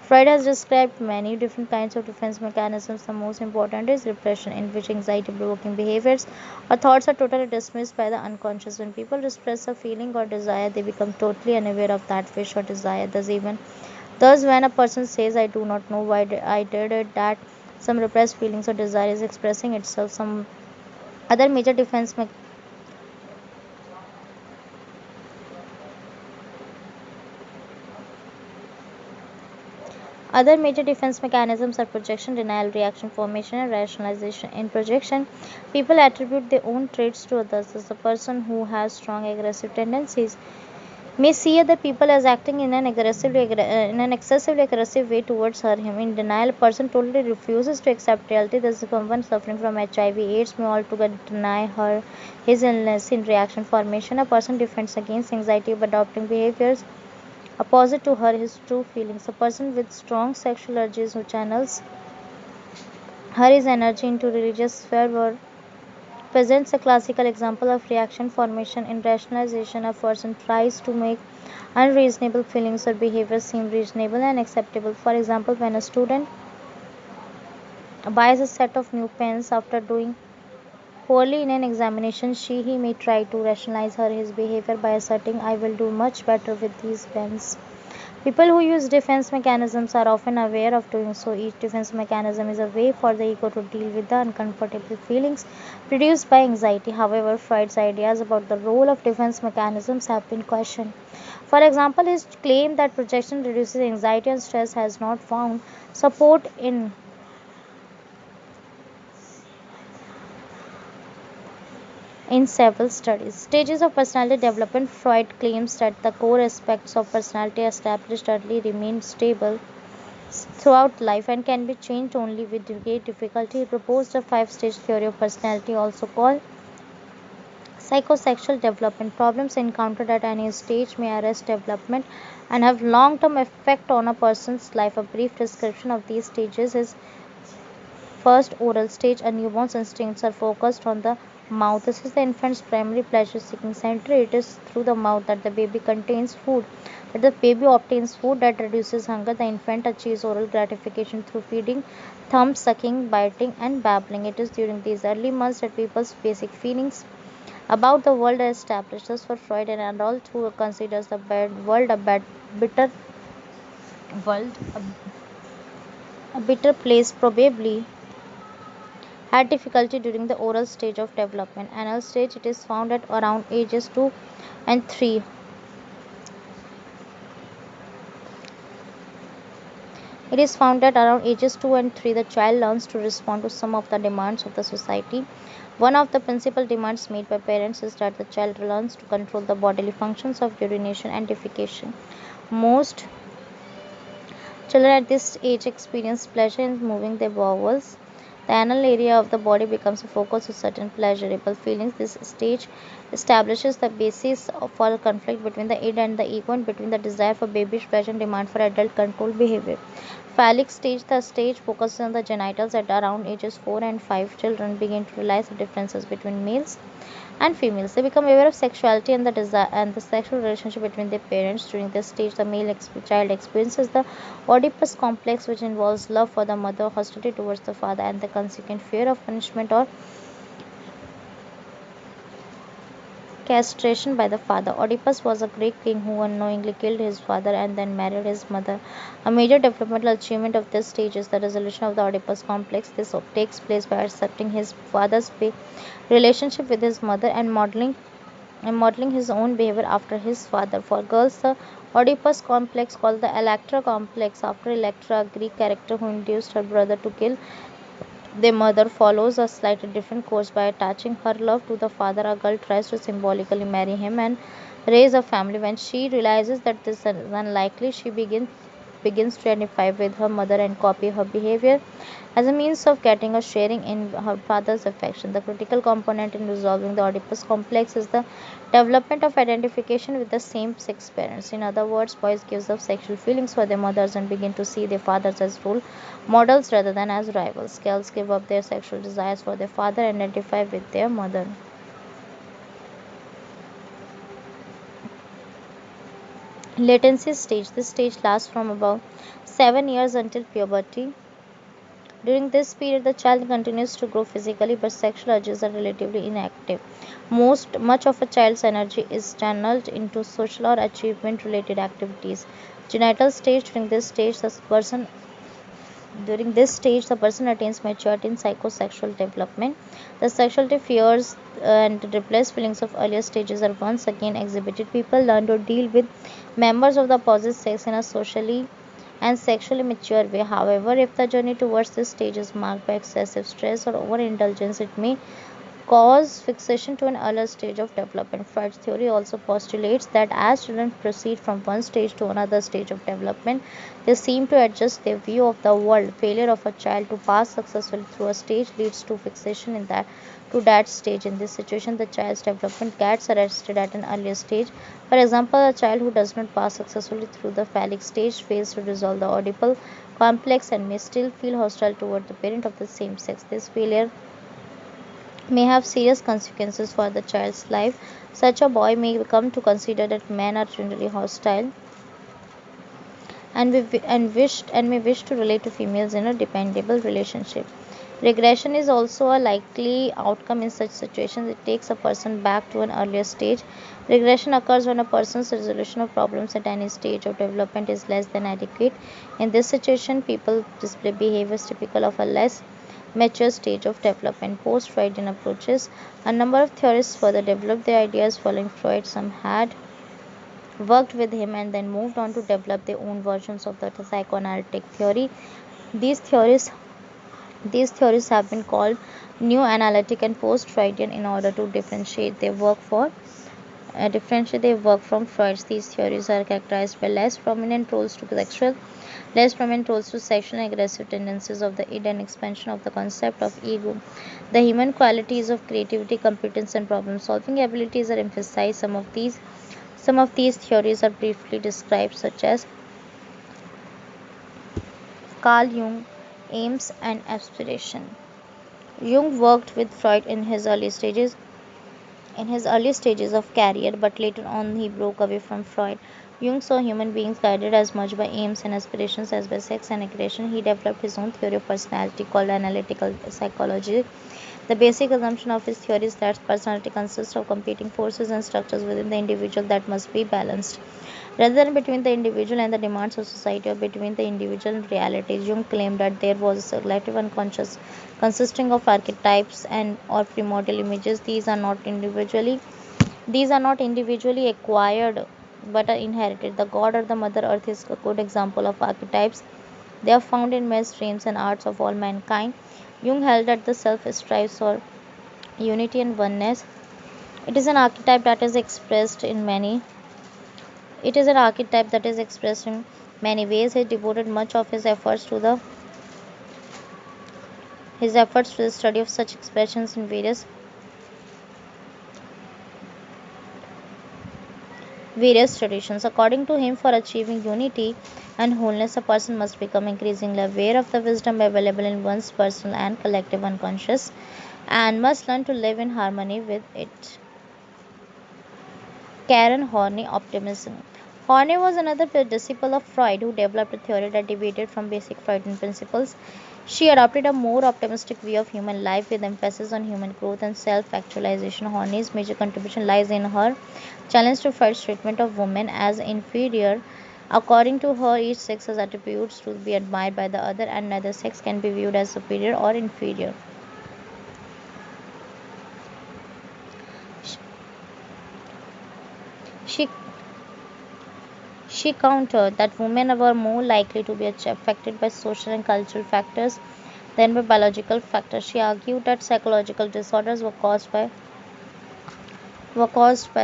Freud has described many different kinds of defense mechanisms. The most important is repression, in which anxiety provoking behaviors or thoughts are totally dismissed by the unconscious. When people repress a feeling or desire, they become totally unaware of that wish or desire. Thus, when a person says, I do not know why I did it, that some repressed feelings or desire is expressing itself. Other major defense me- Other major defense mechanisms are projection, denial, reaction, formation, and rationalization. In projection, people attribute their own traits to others. As a person who has strong aggressive tendencies may see other people as acting in an excessively aggressive way towards her/him. In denial, a person totally refuses to accept reality. Thus, someone suffering from HIV/AIDS may altogether deny her his illness. In reaction formation, a person defends against anxiety by adopting behaviors opposite to her his true feelings. A person with strong sexual urges who channels her his energy into religious fervor presents a classical example of reaction formation. In rationalization, a person tries to make unreasonable feelings or behaviors seem reasonable and acceptable. For example, when a student buys a set of new pens after doing poorly in an examination, he may try to rationalize her his behavior by asserting, I will do much better with these pens. People who use defense mechanisms are often aware of doing so. Each defense mechanism is a way for the ego to deal with the uncomfortable feelings produced by anxiety. However, Freud's ideas about the role of defense mechanisms have been questioned. For example, his claim that projection reduces anxiety and stress has not found support in several studies. Stages of personality development. Freud claims that the core aspects of personality established early remain stable throughout life and can be changed only with great difficulty. He proposed a five-stage theory of personality, also called psychosexual development. Problems encountered at any stage may arrest development and have long-term effect on a person's life. A brief description of these stages is first, oral stage. A newborn's instincts are focused on the mouth. This is the infant's primary pleasure-seeking center. It is through the mouth that the baby contains food, that the baby obtains food that reduces hunger. The infant achieves oral gratification through feeding, thumb sucking, biting, and babbling. It is during these early months that people's basic feelings about the world are established. Thus, for Freud, an adult who considers the world bitter world, a bitter place, probably had difficulty during the oral stage of development. Anal stage, it is found at around ages 2 and 3. It is found that around ages 2 and 3 the child learns to respond to some of the demands of the society. One of the principal demands made by parents is that the child learns to control the bodily functions of urination and defecation. Most children at this age experience pleasure in moving their bowels. The anal area of the body becomes a focus of certain pleasurable feelings. This stage establishes the basis for conflict between the id and the ego and between the desire for babyish pleasure and demand for adult controlled behavior. Phallic stage, the stage focuses on the genitals at around ages 4 and 5. Children begin to realize the differences between males and females. They become aware of sexuality and the desire and the sexual relationship between their parents. During this stage, the child experiences the Oedipus complex, which involves love for the mother, hostility towards the father, and the consequent fear of punishment or castration by the father. Oedipus was a Greek king who unknowingly killed his father and then married his mother. A major developmental achievement of this stage is the resolution of the Oedipus complex. This takes place by accepting his father's relationship with his mother and modeling his own behavior after his father. For girls, the Oedipus complex, called the Electra complex after Electra, a Greek character who induced her brother to kill their mother, follows a slightly different course. By attaching her love to the father, a girl tries to symbolically marry him and raise a family. When she realizes that this is unlikely, she begins to identify with her mother and copy her behavior as a means of getting or sharing in her father's affection. The critical component in resolving the Oedipus complex is the development of identification with the same sex parents. In other words, boys give up sexual feelings for their mothers and begin to see their fathers as role models rather than as rivals. Girls give up their sexual desires for their father and identify with their mother. Latency stage. This stage lasts from about 7 years until puberty. During this period, the child continues to grow physically, but sexual urges are relatively inactive. Much of a child's energy is channeled into social or achievement-related activities. Genital stage. During this stage, the person attains maturity in psychosexual development. The sexuality fears and repressed feelings of earlier stages are once again exhibited. People learn to deal with members of the opposite sex in a socially and sexually mature way. However, if the journey towards this stage is marked by excessive stress or overindulgence, it may cause fixation to an earlier stage of development. Freud's theory also postulates that as children proceed from one stage to another stage of development, they seem to adjust their view of the world. Failure of a child to pass successfully through a stage leads to fixation in that stage. In this situation, the child's development gets arrested at an earlier stage. For example, a child who does not pass successfully through the phallic stage fails to resolve the Oedipal complex and may still feel hostile toward the parent of the same sex. This failure may have serious consequences for the child's life. Such a boy may come to consider that men are generally hostile and may wish to relate to females in a dependable relationship. Regression is also a likely outcome in such situations. It takes a person back to an earlier stage. Regression occurs when a person's resolution of problems at any stage of development is less than adequate. In this situation, people display behaviors typical of a less mature stage of development. Post-Freudian approaches. A number of theorists further developed their ideas following Freud. Some had worked with him and then moved on to develop their own versions of the psychoanalytic theory. These theories these theories have been called neo-analytic and post-Freudian in order to differentiate their work from Freud's. These theories are characterized by less prominent roles to sexual and aggressive tendencies of the id and expansion of the concept of ego. The human qualities of creativity, competence, and problem-solving abilities are emphasized. Some of these theories are briefly described, such as Carl Jung, aims and aspiration. Jung worked with Freud in his early stages of career, but later on he broke away from Freud. Jung saw human beings guided as much by aims and aspirations as by sex and aggression. He developed his own theory of personality called analytical psychology. The basic assumption of his theory is that personality consists of competing forces and structures within the individual that must be balanced, rather than between the individual and the demands of society or between the individual and reality. Jung claimed that there was a collective unconscious consisting of archetypes and or primordial images. These are not individually acquired but are inherited. The god or the mother earth is a good example of archetypes. They are found in myths, dreams, and arts of all mankind. Jung held that the self strives for unity and oneness. It is an archetype that is expressed in many It is an archetype that is expressed in many ways. He devoted much of his efforts to the study of such expressions in various traditions. According to him, for achieving unity and wholeness, a person must become increasingly aware of the wisdom available in one's personal and collective unconscious and must learn to live in harmony with it. Karen Horney optimism. Horney was another disciple of Freud who developed a theory that deviated from basic Freudian principles. She adopted a more optimistic view of human life with emphasis on human growth and self actualization. Horney's major contribution lies in her challenge to Freud's treatment of women as inferior. According to her, each sex has attributes to be admired by the other, and neither sex can be viewed as superior or inferior. She She countered that women were more likely to be affected by social and cultural factors than by biological factors. She argued that psychological disorders were caused by were caused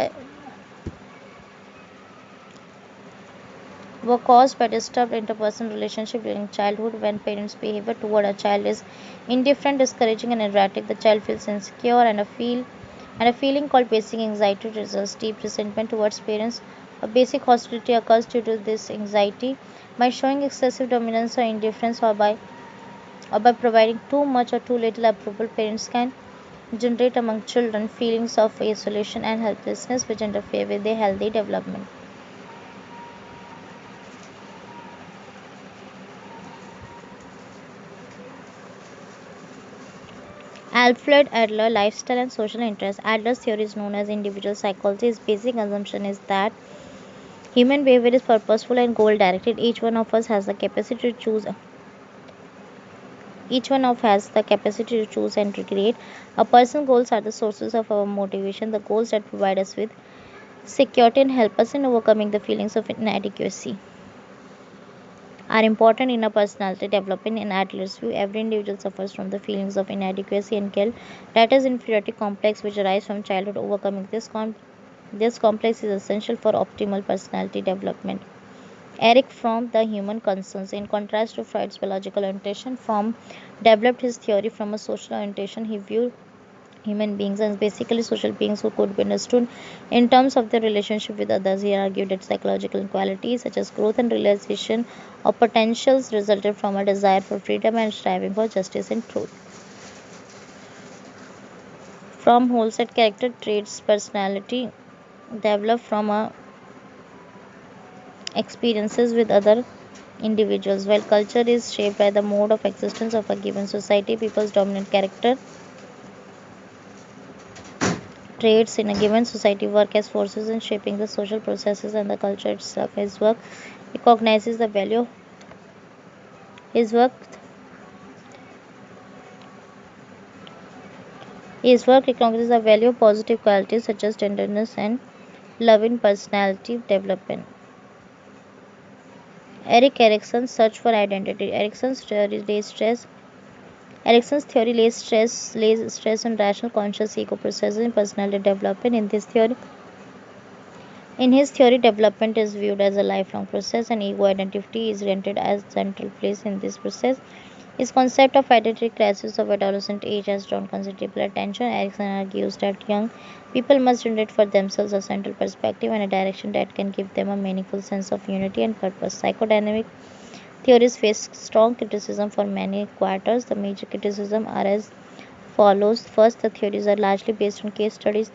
by disturbed interpersonal relationship during childhood. When parents' behavior toward a child is indifferent, discouraging, and erratic, the child feels insecure, and a feeling called basic anxiety results. Deep resentment towards parents. A basic hostility occurs due to this anxiety. By showing excessive dominance or indifference, or by providing too much or too little approval, parents can generate among children feelings of isolation and helplessness which interfere with their healthy development. Alfred Adler, Lifestyle and Social Interest. Adler's theory is known as individual psychology. His basic assumption is that human behavior is purposeful and goal directed. Each one of us has the capacity to choose. Each one of has the capacity to choose and to create. A person's goals are the sources of our motivation, the goals that provide us with security and help us in overcoming the feelings of inadequacy are important in a personality development. In Adler's view, every individual suffers from the feelings of inadequacy and guilt, that is inferiority complex, which arise from childhood. Overcoming this complex is essential for optimal personality development. Eric Fromm, The Human Concerns. In contrast to Freud's biological orientation, Fromm developed his theory from a social orientation. He viewed human beings as basically social beings who could be understood in terms of their relationship with others. He argued that psychological qualities such as growth and realization of potentials resulted from a desire for freedom and striving for justice and truth. Fromm holds that character traits, personality develop from experiences with other individuals. While culture is shaped by the mode of existence of a given society, people's dominant character traits in a given society work as forces in shaping the social processes and the culture itself. Recognizes the value his work his work recognizes the value of positive qualities such as tenderness and love in personality development. Eric Erickson's search for identity. Erickson's theory lays stress on rational conscious ego processes in personality development. In his theory, development is viewed as a lifelong process, and ego identity is rented as central place in this process. His concept of identity crisis of adolescent age has drawn considerable attention. Erikson argues that young people must generate for themselves a central perspective and a direction that can give them a meaningful sense of unity and purpose. Psychodynamic theories face strong criticism for many quarters. The major criticisms are as follows. First, the theories are largely based on case studies.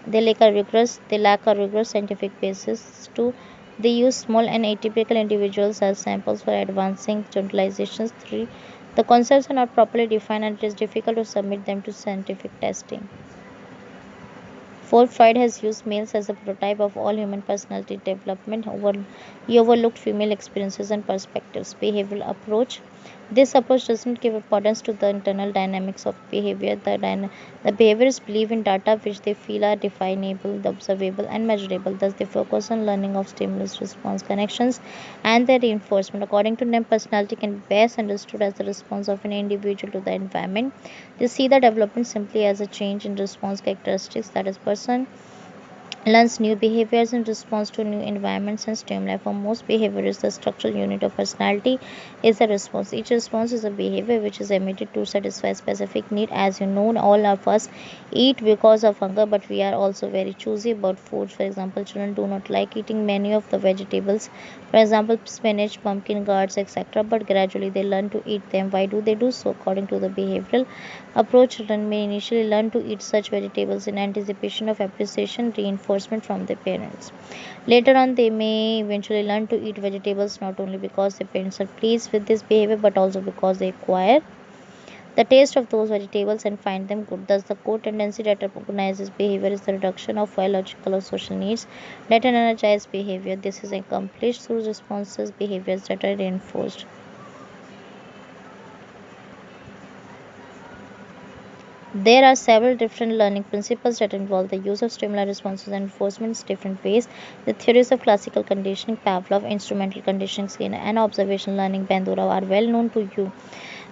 They lack a rigorous scientific basis. Two, they use small and atypical individuals as samples for advancing generalizations. Three, the concepts are not properly defined and it is difficult to submit them to scientific testing. Fourth, Freud has used males as a prototype of all human personality development. He overlooked female experiences and perspectives. Behavioral approach. This approach doesn't give importance to the internal dynamics of behavior. The behaviorists believe in data which they feel are definable, observable, and measurable. Thus, they focus on learning of stimulus response connections and their reinforcement. According to them, personality can be best understood as the response of an individual to the environment. They see the development simply as a change in response characteristics, that is, person learns new behaviors in response to new environments and stimuli. For most behaviorists, the structural unit of personality is a response. Each response is a behavior which is emitted to satisfy a specific need. As you know, all of us eat because of hunger, but we are also very choosy about food. For example, children do not like eating many of the vegetables, for example, spinach, pumpkin, gourds, etc., but gradually they learn to eat them. Why do they do so? According to the behavioral approach, children may initially learn to eat such vegetables in anticipation of appreciation, reinforcement from their parents. Later on, they may eventually learn to eat vegetables not only because their parents are pleased with this behavior but also because they acquire the taste of those vegetables and find them good. Thus, the core tendency that recognizes behavior is the reduction of biological or social needs that energize behavior. This is accomplished through responses behaviors that are reinforced. There are several different learning principles that involve the use of stimuli responses and reinforcements in different ways. The theories of classical conditioning, Pavlov, instrumental conditioning, Skinner, and observational learning, Bandura, are well known to you.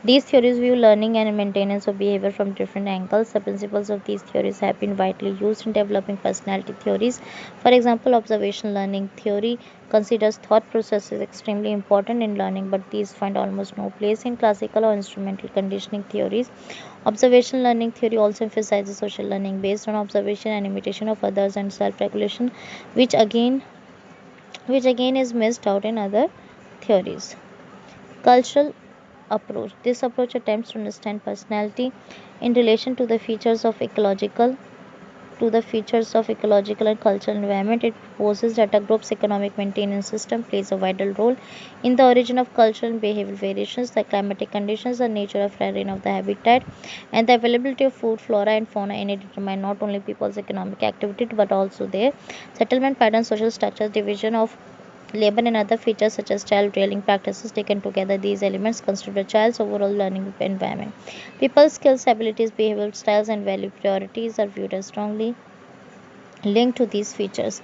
These theories view learning and maintenance of behavior from different angles. The principles of these theories have been widely used in developing personality theories. For example, observational learning theory considers thought processes extremely important in learning, but these find almost no place in classical or instrumental conditioning theories. Observational learning theory also emphasizes social learning based on observation and imitation of others and self-regulation, which again is missed out in other theories. Cultural approach. This approach attempts to understand personality in relation to the features of ecological to the features of ecological and cultural environment. It proposes that a group's economic maintenance system plays a vital role in the origin of cultural and behavioral variations, the climatic conditions, the nature of terrain of the habitat, and the availability of food, flora, and fauna in it determine not only people's economic activity but also their settlement patterns, social structures, division of labor, and other features such as child rearing practices. Taken together, these elements constitute a child's overall learning environment. People's skills, abilities, behavioral styles, and value priorities are viewed as strongly linked to these features.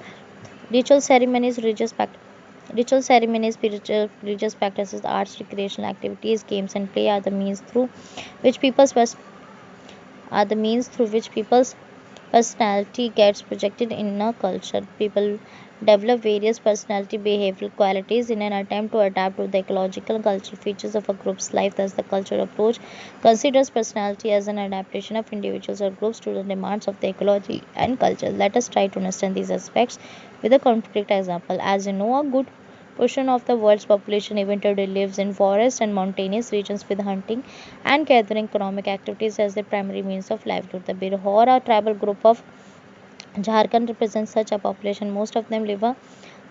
Ritual ceremonies, spiritual religious practices, arts, recreational activities, games, and play which people's pers- are the means through which people's personality gets projected in a culture. People develop various personality behavioral qualities in an attempt to adapt to the ecological and cultural features of a group's life. Thus, the cultural approach considers personality as an adaptation of individuals or groups to the demands of the ecology and culture. Let us try to understand these aspects with a concrete example. As you know, a good portion of the world's population eventually lives in forests and mountainous regions with hunting and gathering economic activities as their primary means of livelihood. The Birhor, a tribal group of Jharkhand, represents such a population. Most of them live a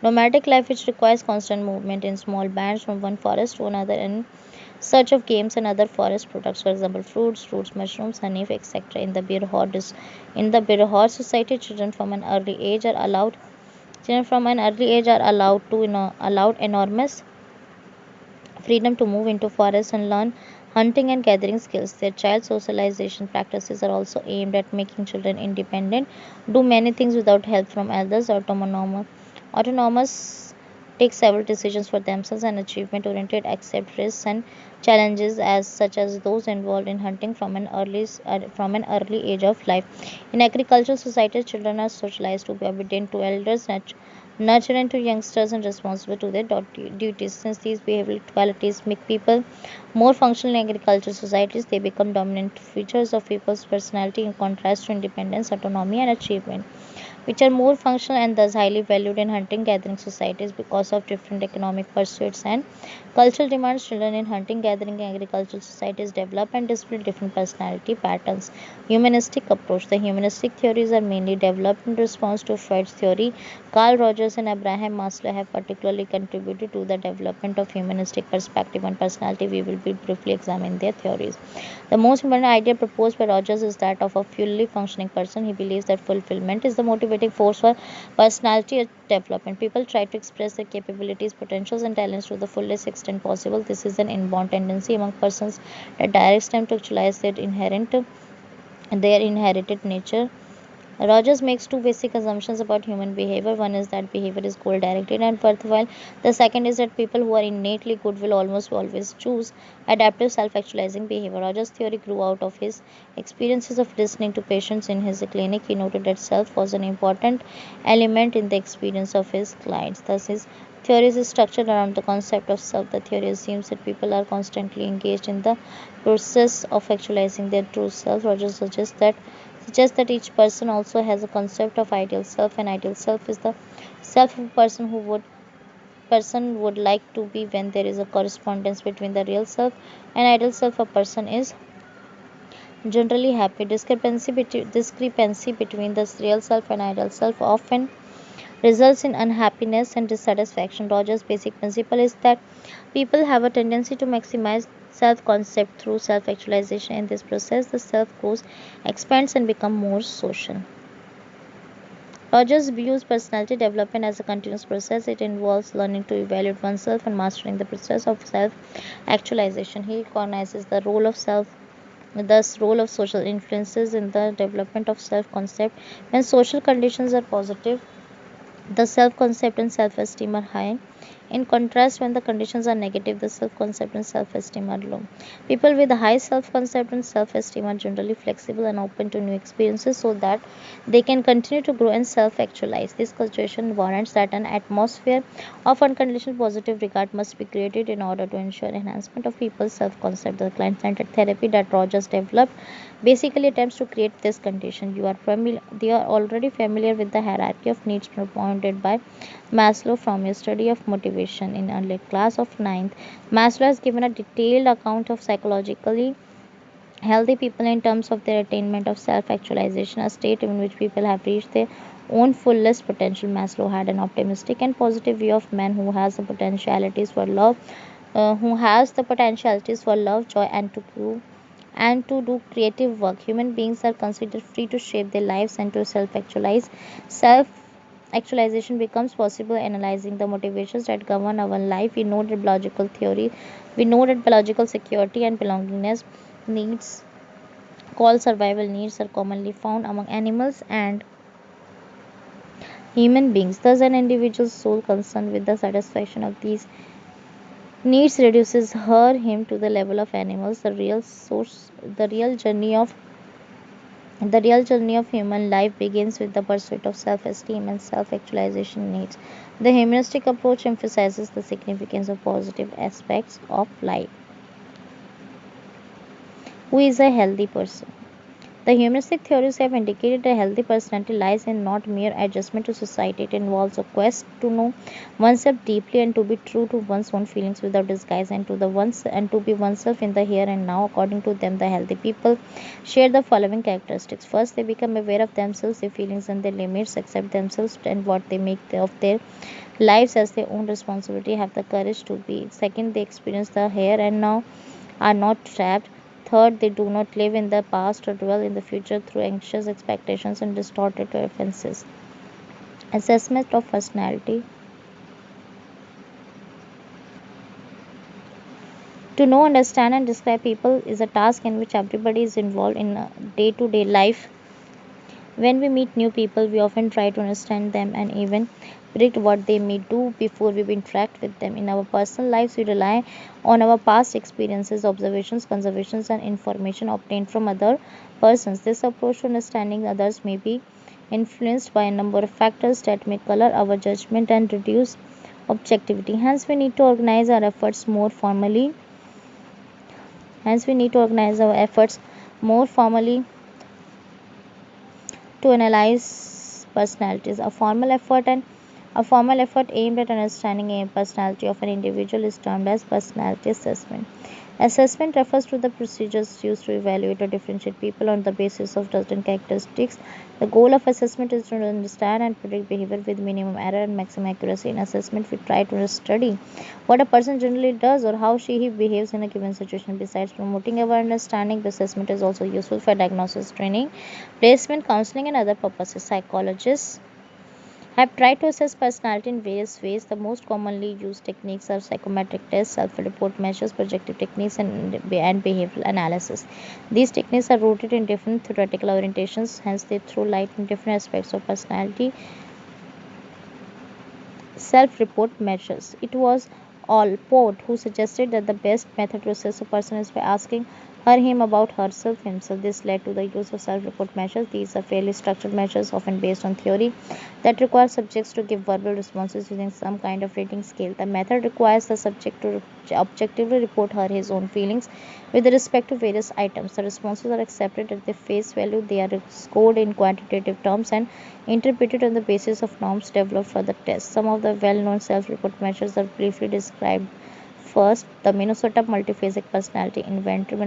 nomadic life which requires constant movement in small bands from one forest to another in search of games and other forest products, for example, fruits, mushrooms, honey, etc. In the Birhor society, children from an early age are allowed enormous freedom to move into forests and learn hunting and gathering skills. Their child socialization practices are also aimed at making children independent, do many things without help from elders, autonomous, take several decisions for themselves, and achievement oriented, accept risks and challenges as such as those involved in hunting from an early age of life. In agricultural societies, children are socialized to be obedient to elders, nurturing to youngsters and responsible to their duties. Since these behavioral qualities make people more functional in agricultural societies, they become dominant features of people's personality in contrast to independence, autonomy, and achievement, which are more functional and thus highly valued in hunting gathering societies because of different economic pursuits and cultural demands. Children in hunting gathering and agricultural societies develop and display different personality patterns. Humanistic approach. The humanistic theories are mainly developed in response to Freud's theory. Carl Rogers and Abraham Maslow have particularly contributed to the development of humanistic perspective on personality. We will be briefly examine their theories. The most important idea proposed by Rogers is that of a fully functioning person. He believes that fulfillment is the motivating force for personality development. People try to express their capabilities, potentials, and talents to the fullest extent possible. This is an inborn tendency among persons that directs them to actualize their inherited nature. Rogers makes two basic assumptions about human behavior. One is that behavior is goal directed and worthwhile. The second is that people who are innately good will almost always choose adaptive self actualizing behavior. Rogers' theory grew out of his experiences of listening to patients in his clinic. He noted that self was an important element in the experience of his clients. Thus, his theory is structured around the concept of self. The theory assumes that people are constantly engaged in the process of actualizing their true self. Rogers suggests that each person also has a concept of ideal self. An ideal self is the self of a person would like to be when there is a correspondence between the real self and ideal self. A person is generally happy. Discrepancy between the real self and ideal self often results in unhappiness and dissatisfaction. Rogers' basic principle is that people have a tendency to maximize self concept through self actualization. In this process, the self grows, expands, and becomes more social. Rogers views personality development as a continuous process. It involves learning to evaluate oneself and mastering the process of self actualization. He recognizes the role of social influences in the development of self concept. When social conditions are positive, the self concept and self esteem are high. In contrast, when the conditions are negative, the self concept and self esteem are low. People with high self concept and self esteem are generally flexible and open to new experiences so that they can continue to grow and self actualize. This situation warrants that an atmosphere of unconditional positive regard must be created in order to ensure enhancement of people's self concept. The client centered therapy that Rogers developed basically attempts to create this condition. They are already familiar with the hierarchy of needs propounded by Maslow from your study of motivation in early class of ninth. Maslow has given a detailed account of psychologically Healthy people, in terms of their attainment of self actualization, a state in which people have reached their own fullest potential. Maslow had an optimistic and positive view of man who has the potentialities for love, joy, and to do creative work. Human beings are considered free to shape their lives and to self actualize. Self actualization becomes possible analyzing the motivations that govern our life. We know that biological security and belongingness needs called survival needs are commonly found among animals and human beings. Thus, an individual's sole concern with the satisfaction of these needs reduces him to the level of animals. The real journey of human life begins with the pursuit of self-esteem and self-actualization needs. The humanistic approach emphasizes the significance of positive aspects of life. Who is a healthy person? The humanistic theories have indicated a healthy personality lies in not mere adjustment to society. It involves a quest to know oneself deeply and to be true to one's own feelings without disguise, and to be oneself in the here and now. According to them, the healthy people share the following characteristics. First, they become aware of themselves, their feelings and their limits, accept themselves and what they make of their lives as their own responsibility, have the courage to be. Second, they experience the here and now, are not trapped. Third, they do not live in the past or dwell in the future through anxious expectations and distorted references. Assessment of personality. To know, understand, and describe people is a task in which everybody is involved in day to day life. When we meet new people, we often try to understand them and even predict what they may do before we interact with them. In our personal lives, we rely on our past experiences, observations, conservations, and information obtained from other persons. This approach to understanding others may be influenced by a number of factors that may color our judgment and reduce objectivity. Hence, we need to organize our efforts more formally to analyze personalities. A formal effort aimed at understanding a personality of an individual is termed as personality assessment. Assessment refers to the procedures used to evaluate or differentiate people on the basis of certain characteristics. The goal of assessment is to understand and predict behavior with minimum error and maximum accuracy. In assessment, we try to study what a person generally does or how he behaves in a given situation. Besides promoting our understanding, the assessment is also useful for diagnosis, training, placement, counseling, and other purposes. Psychologists have tried to assess personality in various ways. The most commonly used techniques are psychometric tests, self-report measures, projective techniques, and behavioral analysis. These techniques are rooted in different theoretical orientations, hence they throw light on different aspects of personality. Self-report measures. It was Allport who suggested that the best method to assess a person is by asking him about herself himself. This led to the use of self-report measures. These are fairly structured measures, often based on theory, that require subjects to give verbal responses using some kind of rating scale. The method requires the subject to objectively report his own feelings with respect to various items. The responses are accepted at their face value. They are scored in quantitative terms and interpreted on the basis of norms developed for the test. Some of the well-known self-report measures are briefly described. First, the Minnesota Multiphasic Personality Inventory.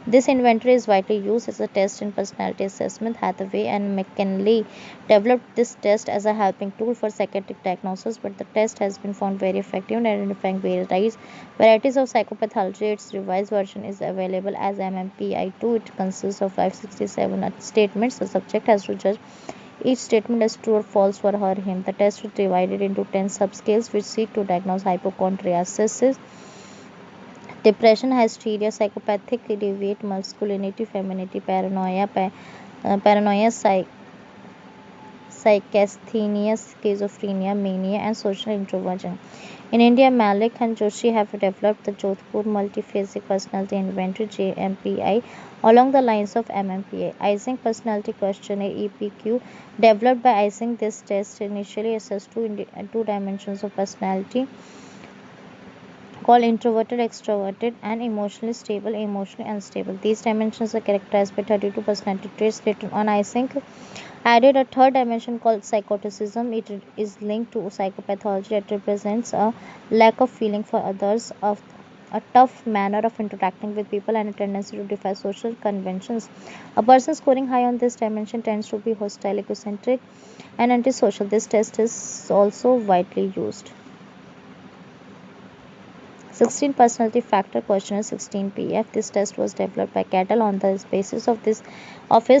This inventory is widely used as a test in personality assessment. Hathaway and McKinley developed this test as a helping tool for psychiatric diagnosis, but the test has been found very effective in identifying varieties of psychopathology. Its revised version is available as MMPI-2. It consists of 567 statements. The subject has to judge each statement as true or false for him. The test is divided into 10 subscales which seek to diagnose hypochondriasis, depression, hysteria, psychopathic deviant masculinity, femininity, paranoia, psychasthenia, schizophrenia, mania, and social introversion. In India, Malik and Joshi have developed the Jodhpur Multiphasic Personality Inventory (JMPI) along the lines of MMPI. Ising Personality Questionnaire (EPQ), developed by Ising, this test initially assessed two dimensions of personality called introverted, extroverted, and emotionally stable, emotionally unstable. These dimensions are characterized by 32 personality traits. Later on, Ising added a third dimension called psychoticism. It is linked to psychopathology that represents a lack of feeling for others. a tough manner of interacting with people, and a tendency to defy social conventions. A person scoring high on this dimension tends to be hostile, egocentric, and antisocial. This test is also widely used. 16 Personality Factor Questionnaire 16 PF. This test was developed by Cattell. On the basis of his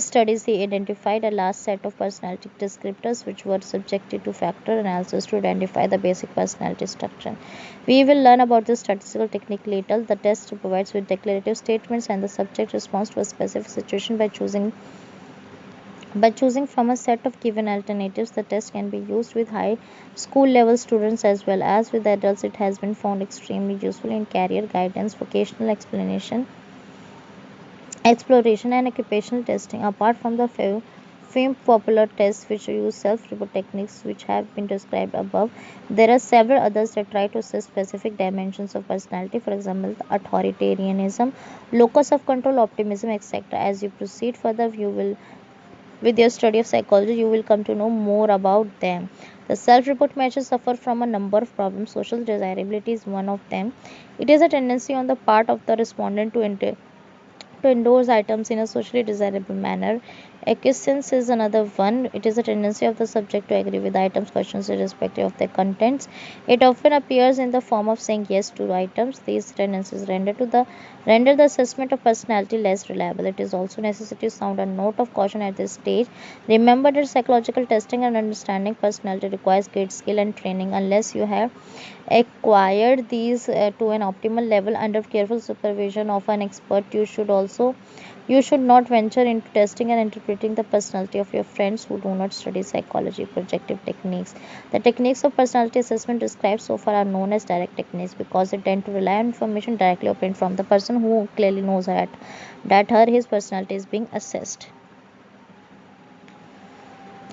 studies, he identified a large set of personality descriptors which were subjected to factor analysis to identify the basic personality structure. We will learn about this statistical technique later. The test provides with declarative statements and the subject responds to a specific situation by choosing from a set of given alternatives. The test can be used with high school level students as well as with adults. It has been found extremely useful in career guidance, vocational exploration, and occupational testing. Apart from the famed popular tests which use self-report techniques which have been described above, there are several others that try to assess specific dimensions of personality. For example, authoritarianism, locus of control, optimism, etc. As you proceed further, you will with your study of psychology, you will come to know more about them. The self report measures suffer from a number of problems. Social desirability is one of them. It is a tendency on the part of the respondent to endorse items in a socially desirable manner. Acquiescence is another one. It is a tendency of the subject to agree with items questions irrespective of their contents. It often appears in the form of saying yes to items. These tendencies render the assessment of personality less reliable. It is also necessary to sound a note of caution at this stage. Remember that psychological testing and understanding personality requires great skill and training. Unless you have acquired these to an optimal level under careful supervision of an expert, you should not venture into testing and interpreting the personality of your friends who do not study psychology. Projective techniques. The techniques of personality assessment described so far are known as direct techniques because they tend to rely on information directly obtained from the person who clearly knows that her his personality is being assessed.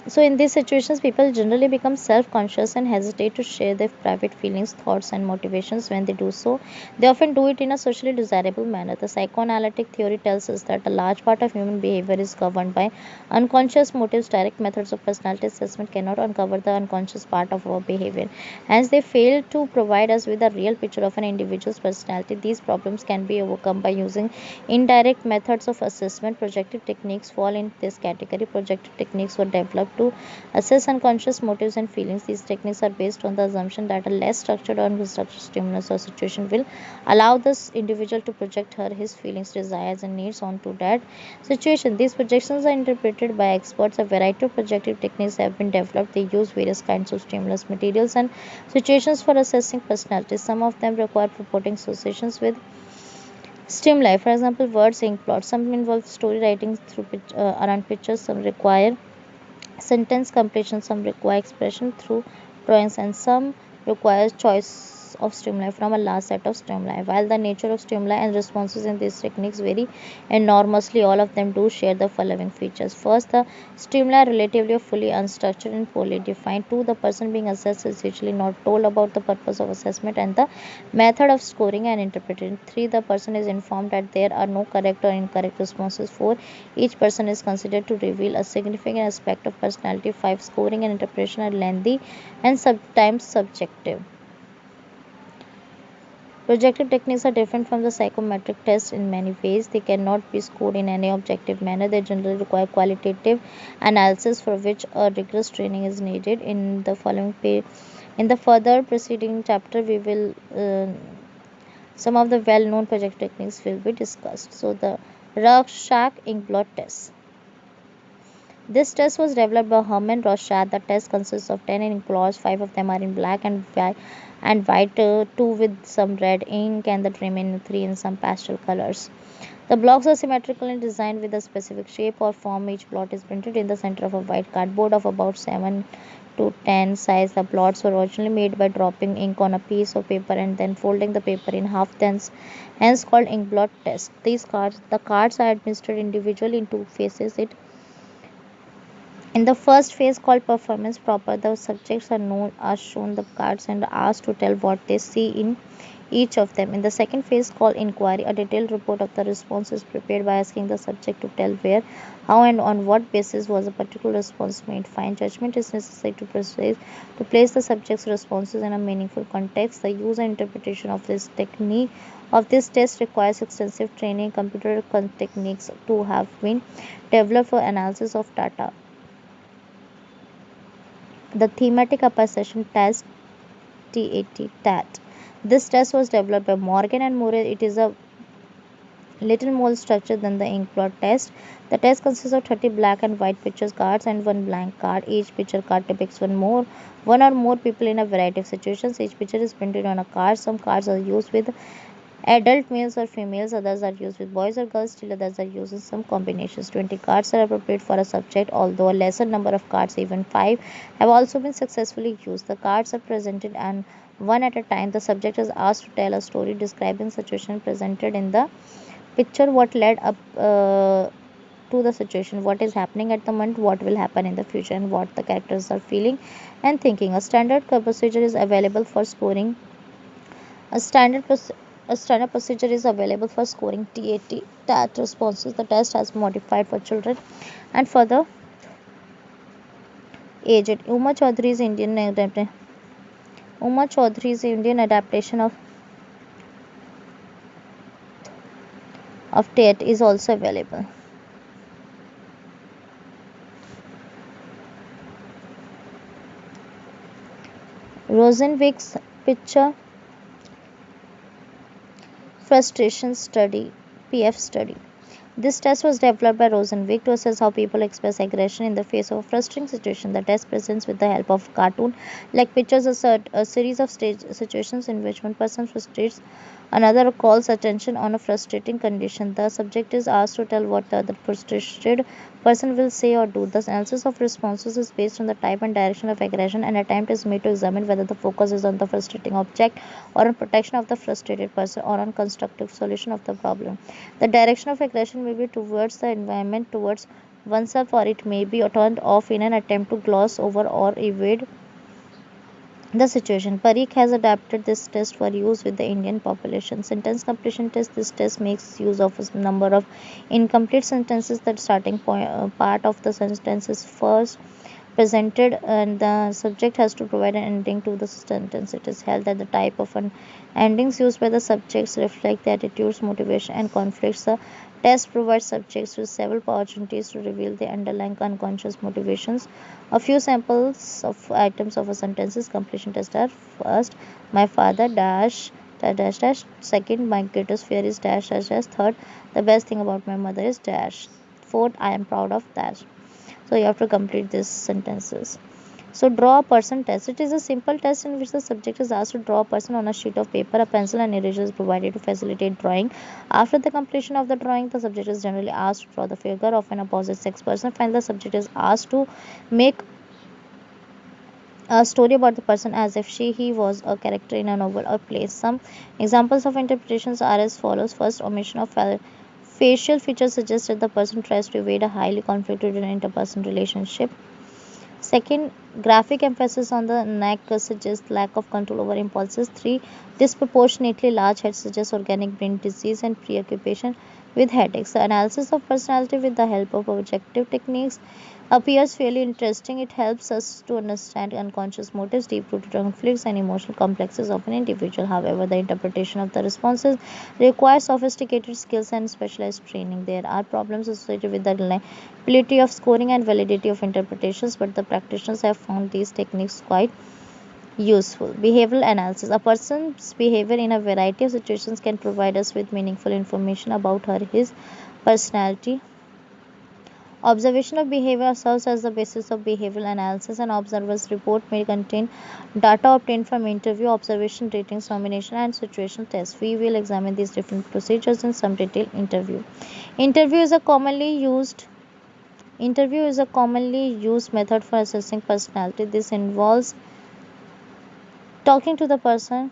So, in these situations, people generally become self conscious and hesitate to share their private feelings, thoughts, and motivations. When they do so, they often do it in a socially desirable manner. The psychoanalytic theory tells us that a large part of human behavior is governed by unconscious motives. Direct methods of personality assessment cannot uncover the unconscious part of our behavior. Hence, they fail to provide us with a real picture of an individual's personality. These problems can be overcome by using indirect methods of assessment. Projective techniques fall in this category. Projective techniques were developed to assess unconscious motives and feelings. These techniques are based on the assumption that a less structured or unstructured stimulus or situation will allow this individual to project his feelings, desires, and needs onto that situation. These projections are interpreted by experts. A variety of projective techniques have been developed. They use various kinds of stimulus materials and situations for assessing personality. Some of them require purporting associations with stimuli. For example, words, ink plots. Some involve story writing around pictures. Some require sentence completion, some require expression through drawings, and some require choice of stimuli from a large set of stimuli. While the nature of stimuli and responses in these techniques vary enormously, all of them do share the following features. First, the stimuli are relatively fully unstructured and poorly defined. Two, the person being assessed is usually not told about the purpose of assessment and the method of scoring and interpreting. Three, the person is informed that there are no correct or incorrect responses. Four, each person is considered to reveal a significant aspect of personality. 5. Scoring and interpretation are lengthy and sometimes subjective. Projective techniques are different from the psychometric tests in many ways. They cannot be scored in any objective manner. They generally require qualitative analysis for which a rigorous training is needed. In the further preceding chapter, we will some of the well-known projective techniques will be discussed. So the Rorschach inkblot test. This test was developed by Hermann Rorschach. The test consists of 10 ink blots. 5 of them are in black and white, 2 with some red ink, and the remaining 3 in some pastel colors. The blocks are symmetrically designed with a specific shape or form. Each blot is printed in the center of a white cardboard of about 7 to 10 size. The blots were originally made by dropping ink on a piece of paper and then folding the paper in half, hence called inkblot test. The cards are administered individually in two phases. In the first phase, called performance proper, the subjects are shown the cards and asked to tell what they see in each of them. In the second phase, called inquiry, a detailed report of the response is prepared by asking the subject to tell where, how, and on what basis was a particular response made. Fine judgment is necessary to place the subject's responses in a meaningful context. The use and interpretation of this test requires extensive training. Computer techniques to have been developed for analysis of data. The thematic apperception test TAT. This test was developed by Morgan and Murray. It is a little more structured than the inkblot test. The test consists of 30 black and white picture cards and one blank card. Each picture card depicts one or more people in a variety of situations. Each picture is printed on a card. Some cards are used with adult males or females, others are used with boys or girls, still others are used in some combinations. 20 cards are appropriate for a subject, although a lesser number of cards, even 5, have also been successfully used. The cards are presented and one at a time. The subject is asked to tell a story describing situation presented in the picture, what led up to the situation, what is happening at the moment, what will happen in the future, and what the characters are feeling and thinking. A standard procedure is available for scoring. A standard procedure is available for scoring TAT responses. The test has been modified for children and for the aged. Uma Chaudhary's Indian adaptation of TAT is also available. Rosenwick's picture frustration study, PF study. This test was developed by Rosenwick to assess how people express aggression in the face of a frustrating situation. The test presents, with the help of cartoon-like pictures, a series of stage situations in which one person frustrates another, calls attention on a frustrating condition. The subject is asked to tell what the other frustrated person will say or do. The analysis of responses is based on the type and direction of aggression. An attempt is made to examine whether the focus is on the frustrating object or on protection of the frustrated person or on constructive solution of the problem. The direction of aggression may be towards the environment, towards oneself, or it may be turned off in an attempt to gloss over or evade the situation. Parikh has adapted this test for use with the Indian population. Sentence completion test. This test makes use of a number of incomplete sentences. The starting part of the sentence is first presented and the subject has to provide an ending to the sentence. It is held that the type of endings used by the subjects reflect the attitudes, motivation, and conflicts. The test provides subjects with several opportunities to reveal the underlying unconscious motivations. A few samples of items of a sentence's completion test are: first, my father dash dash dash dash. Second, my greatest fear is dash dash dash. Third, the best thing about my mother is dash. Fourth, I am proud of dash. So you have to complete these sentences. So draw a person test. It is a simple test in which the subject is asked to draw a person on a sheet of paper. A pencil and eraser is provided to facilitate drawing. After the completion of the drawing, the subject is generally asked to draw the figure of an opposite sex person. Finally, the subject is asked to make a story about the person as if he was a character in a novel or play. Some examples of interpretations are as follows. First, omission of facial features suggests that the person tries to evade a highly conflicted interpersonal relationship. Second, graphic emphasis on the neck suggests lack of control over impulses. 3. Disproportionately large head suggests organic brain disease and preoccupation with headaches. The analysis of personality with the help of objective techniques appears fairly interesting. It helps us to understand unconscious motives, deep-rooted conflicts, and emotional complexes of an individual. However, the interpretation of the responses requires sophisticated skills and specialized training. There are problems associated with the reliability of scoring and validity of interpretations, but the practitioners have found these techniques quite useful. Behavioral analysis. A person's behavior in a variety of situations can provide us with meaningful information about his personality. Observation of behavior serves as the basis of behavioral analysis. An observer's report may contain data obtained from interview, observation, ratings, nomination, and situational tests. We will examine these different procedures in some detail. Interview is a commonly used method for assessing personality. This involves talking to the person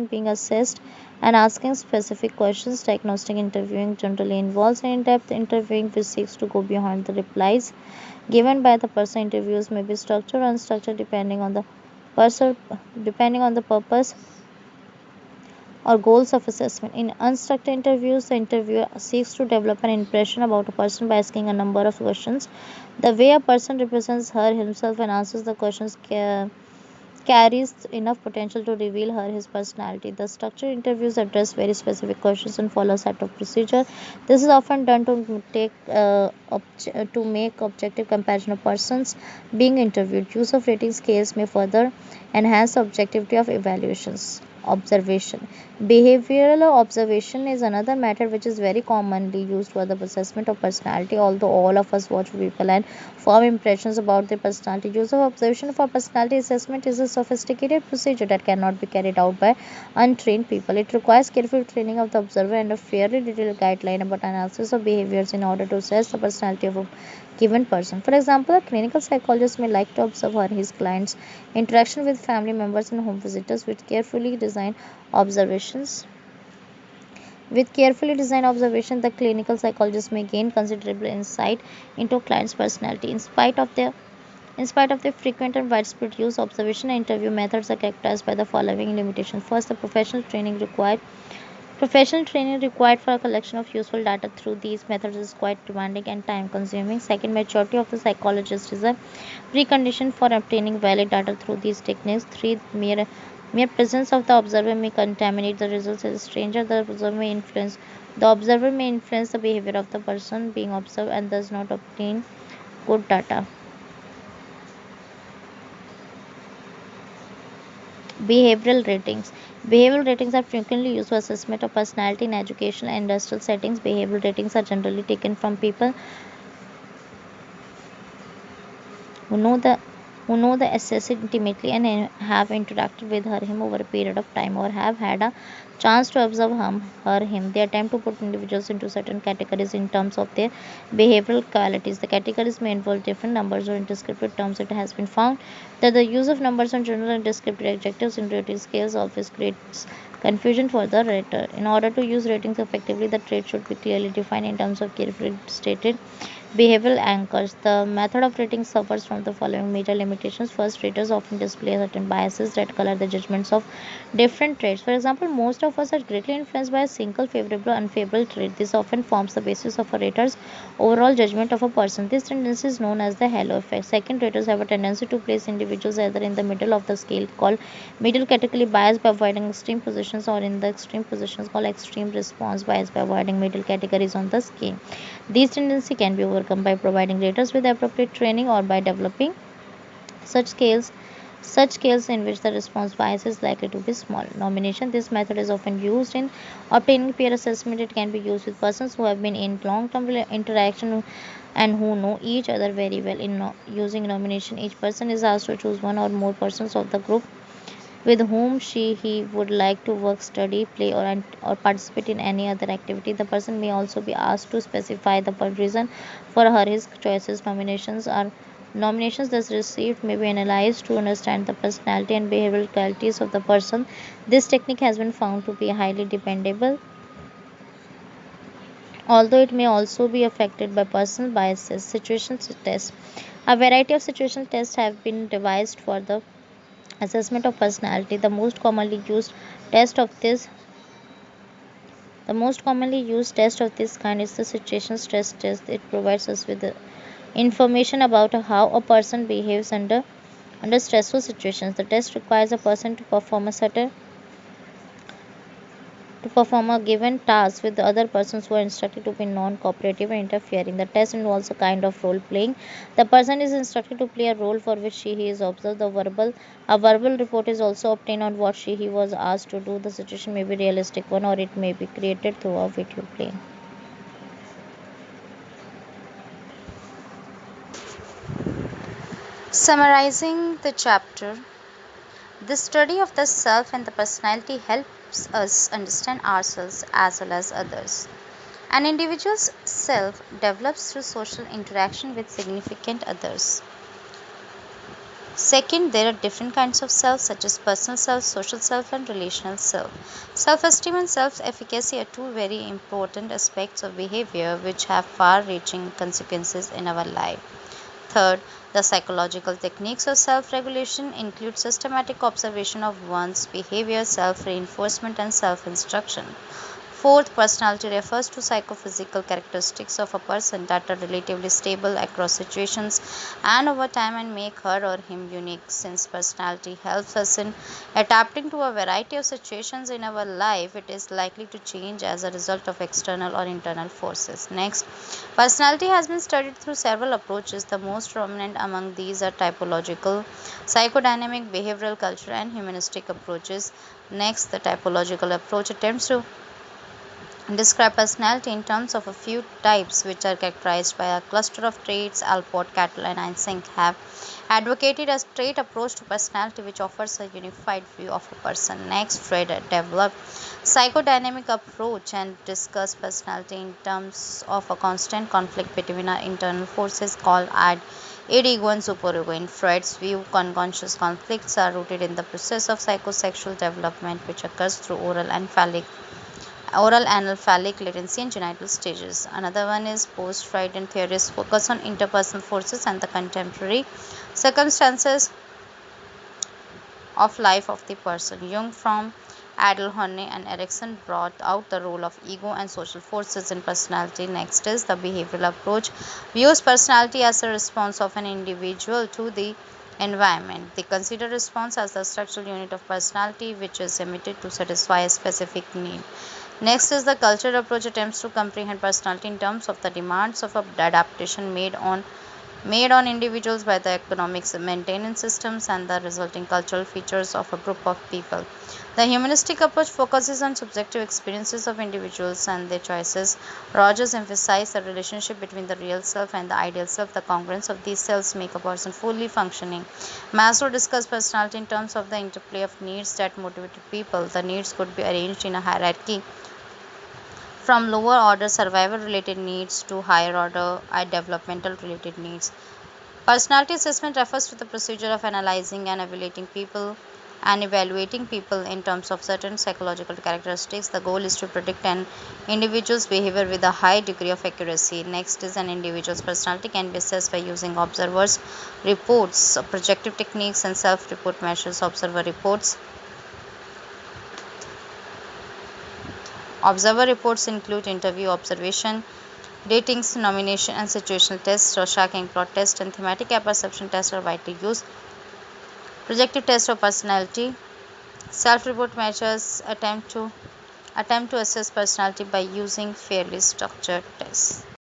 being assessed and asking specific questions. Diagnostic interviewing generally involves an in-depth interviewing which seeks to go beyond the replies given by the person. Interviews may be structured or unstructured depending on the person, depending on the purpose or goals of assessment. In unstructured interviews, the interviewer seeks to develop an impression about a person by asking a number of questions. The way a person represents her himself and answers the questions carries enough potential to reveal her his personality. The structured interviews address very specific questions and follow a set of procedure. This is often done to make objective comparison of persons being interviewed. Use of rating scales may further enhance the objectivity of evaluations. Observation. Behavioral observation is another method which is very commonly used for the assessment of personality. Although all of us watch people and form impressions about their personality, use of observation for personality assessment is a sophisticated procedure that cannot be carried out by untrained people. It requires careful training of the observer and a fairly detailed guideline about analysis of behaviors in order to assess the personality of a given person. For example, a clinical psychologist may like to observe his client's interaction with family members and home visitors with carefully designed observations. With carefully designed observation, the clinical psychologist may gain considerable insight into client's personality. In spite of the frequent and widespread use, observation and interview methods are characterized by the following limitations. First, the professional training required for a collection of useful data through these methods is quite demanding and time consuming. Second, maturity of the psychologist is a precondition for obtaining valid data through these techniques. Three, mere presence of the observer may contaminate the results. As a stranger, the observer may influence the behavior of the person being observed and does not obtain good data. Behavioral ratings. Behavioral ratings are frequently used for assessment of personality in educational and industrial settings. Behavioral ratings are generally taken from people who know the who know the assessor intimately and have interacted with him over a period of time or have had a chance to observe him. They attempt to put individuals into certain categories in terms of their behavioral qualities. The categories may involve different numbers or in descriptive terms. It has been found that the use of numbers and general and descriptive adjectives in rating scales always creates confusion for the rater. In order to use ratings effectively, the trait should be clearly defined in terms of carefully stated behavioral anchors. The method of rating suffers from the following major limitations. First, raters often display certain biases that color the judgments of different traits. For example, most of us are greatly influenced by a single favorable or unfavorable trait. This often forms the basis of a rater's overall judgment of a person. This tendency is known as the halo effect. Second, raters have a tendency to place individuals either in the middle of the scale called middle category bias by avoiding extreme positions or in the extreme positions called extreme response bias by avoiding middle categories on the scale. These tendencies can be overcome by providing raters with appropriate training or by developing such scales such scales in which the response bias is likely to be small. Nomination. This method is often used in obtaining peer assessment. It can be used with persons who have been in long-term interaction and who know each other very well. In using nomination, each person is asked to choose one or more persons of the group with whom he would like to work, study, play, or participate in any other activity. The person may also be asked to specify the reason for his choices. Nominations thus received may be analyzed to understand the personality and behavioral qualities of the person. This technique has been found to be highly dependable, although it may also be affected by personal biases. Situational tests. A variety of situational tests have been devised for the assessment of personality. The most commonly used test of this kind is the situational stress test. It provides us with the information about how a person behaves under stressful situations. The test requires a person to perform a given task with the other persons who are instructed to be non-cooperative and interfering. The test involves a kind of role playing. The person is instructed to play a role for which he is observed. A verbal report is also obtained on what he was asked to do. The situation may be a realistic one or it may be created through a video play. Summarizing the chapter, the study of the self and the personality helps us understand ourselves as well as others. An individual's self develops through social interaction with significant others. Second, there are different kinds of self, such as personal self, social self, and relational self. Self esteem and self efficacy are two very important aspects of behavior which have far reaching consequences in our life. Third, the psychological techniques of self regulation include systematic observation of one's behavior, self reinforcement, and self instruction. Fourth, personality refers to psychophysical characteristics of a person that are relatively stable across situations and over time and make her or him unique. Since personality helps us in adapting to a variety of situations in our life, it is likely to change as a result of external or internal forces. Next, personality has been studied through several approaches. The most prominent among these are typological, psychodynamic, behavioral, cultural, and humanistic approaches. Next, the typological approach attempts to describe personality in terms of a few types which are characterized by a cluster of traits. Alport, Cattell, and Eysenck have advocated a trait approach to personality which offers a unified view of a person. Next, Freud developed psychodynamic approach and discussed personality in terms of a constant conflict between our internal forces called id ego and superego. In Freud's view, unconscious conflicts are rooted in the process of psychosexual development which occurs through oral anal phallic latency and genital stages. Another one is post-Freudian theories focus on interpersonal forces and the contemporary circumstances of life of the person. Jung from Adelhorne and Erikson brought out the role of ego and social forces in personality. Next is the behavioral approach, views personality as a response of an individual to the environment. They consider response as the structural unit of personality which is emitted to satisfy a specific need. Next is the cultural approach attempts to comprehend personality in terms of the demands of adaptation made on individuals by the economic maintenance systems and the resulting cultural features of a group of people. The humanistic approach focuses on subjective experiences of individuals and their choices. Rogers emphasized the relationship between the real self and the ideal self. The congruence of these selves make a person fully functioning. Maslow discussed personality in terms of the interplay of needs that motivated people. The needs could be arranged in a hierarchy from lower order survival related needs to higher order developmental related needs. Personality assessment refers to the procedure of analyzing and evaluating people in terms of certain psychological characteristics. The goal is to predict an individual's behavior with a high degree of accuracy. Next is an individual's personality can be assessed by using observers' reports, projective techniques, and self-report measures. Observer reports include interview observation, datings, nomination, and situational tests. Rorschach and plot test and thematic apperception tests are widely used. Projective test of personality. Self-report measures attempt to assess personality by using fairly structured tests.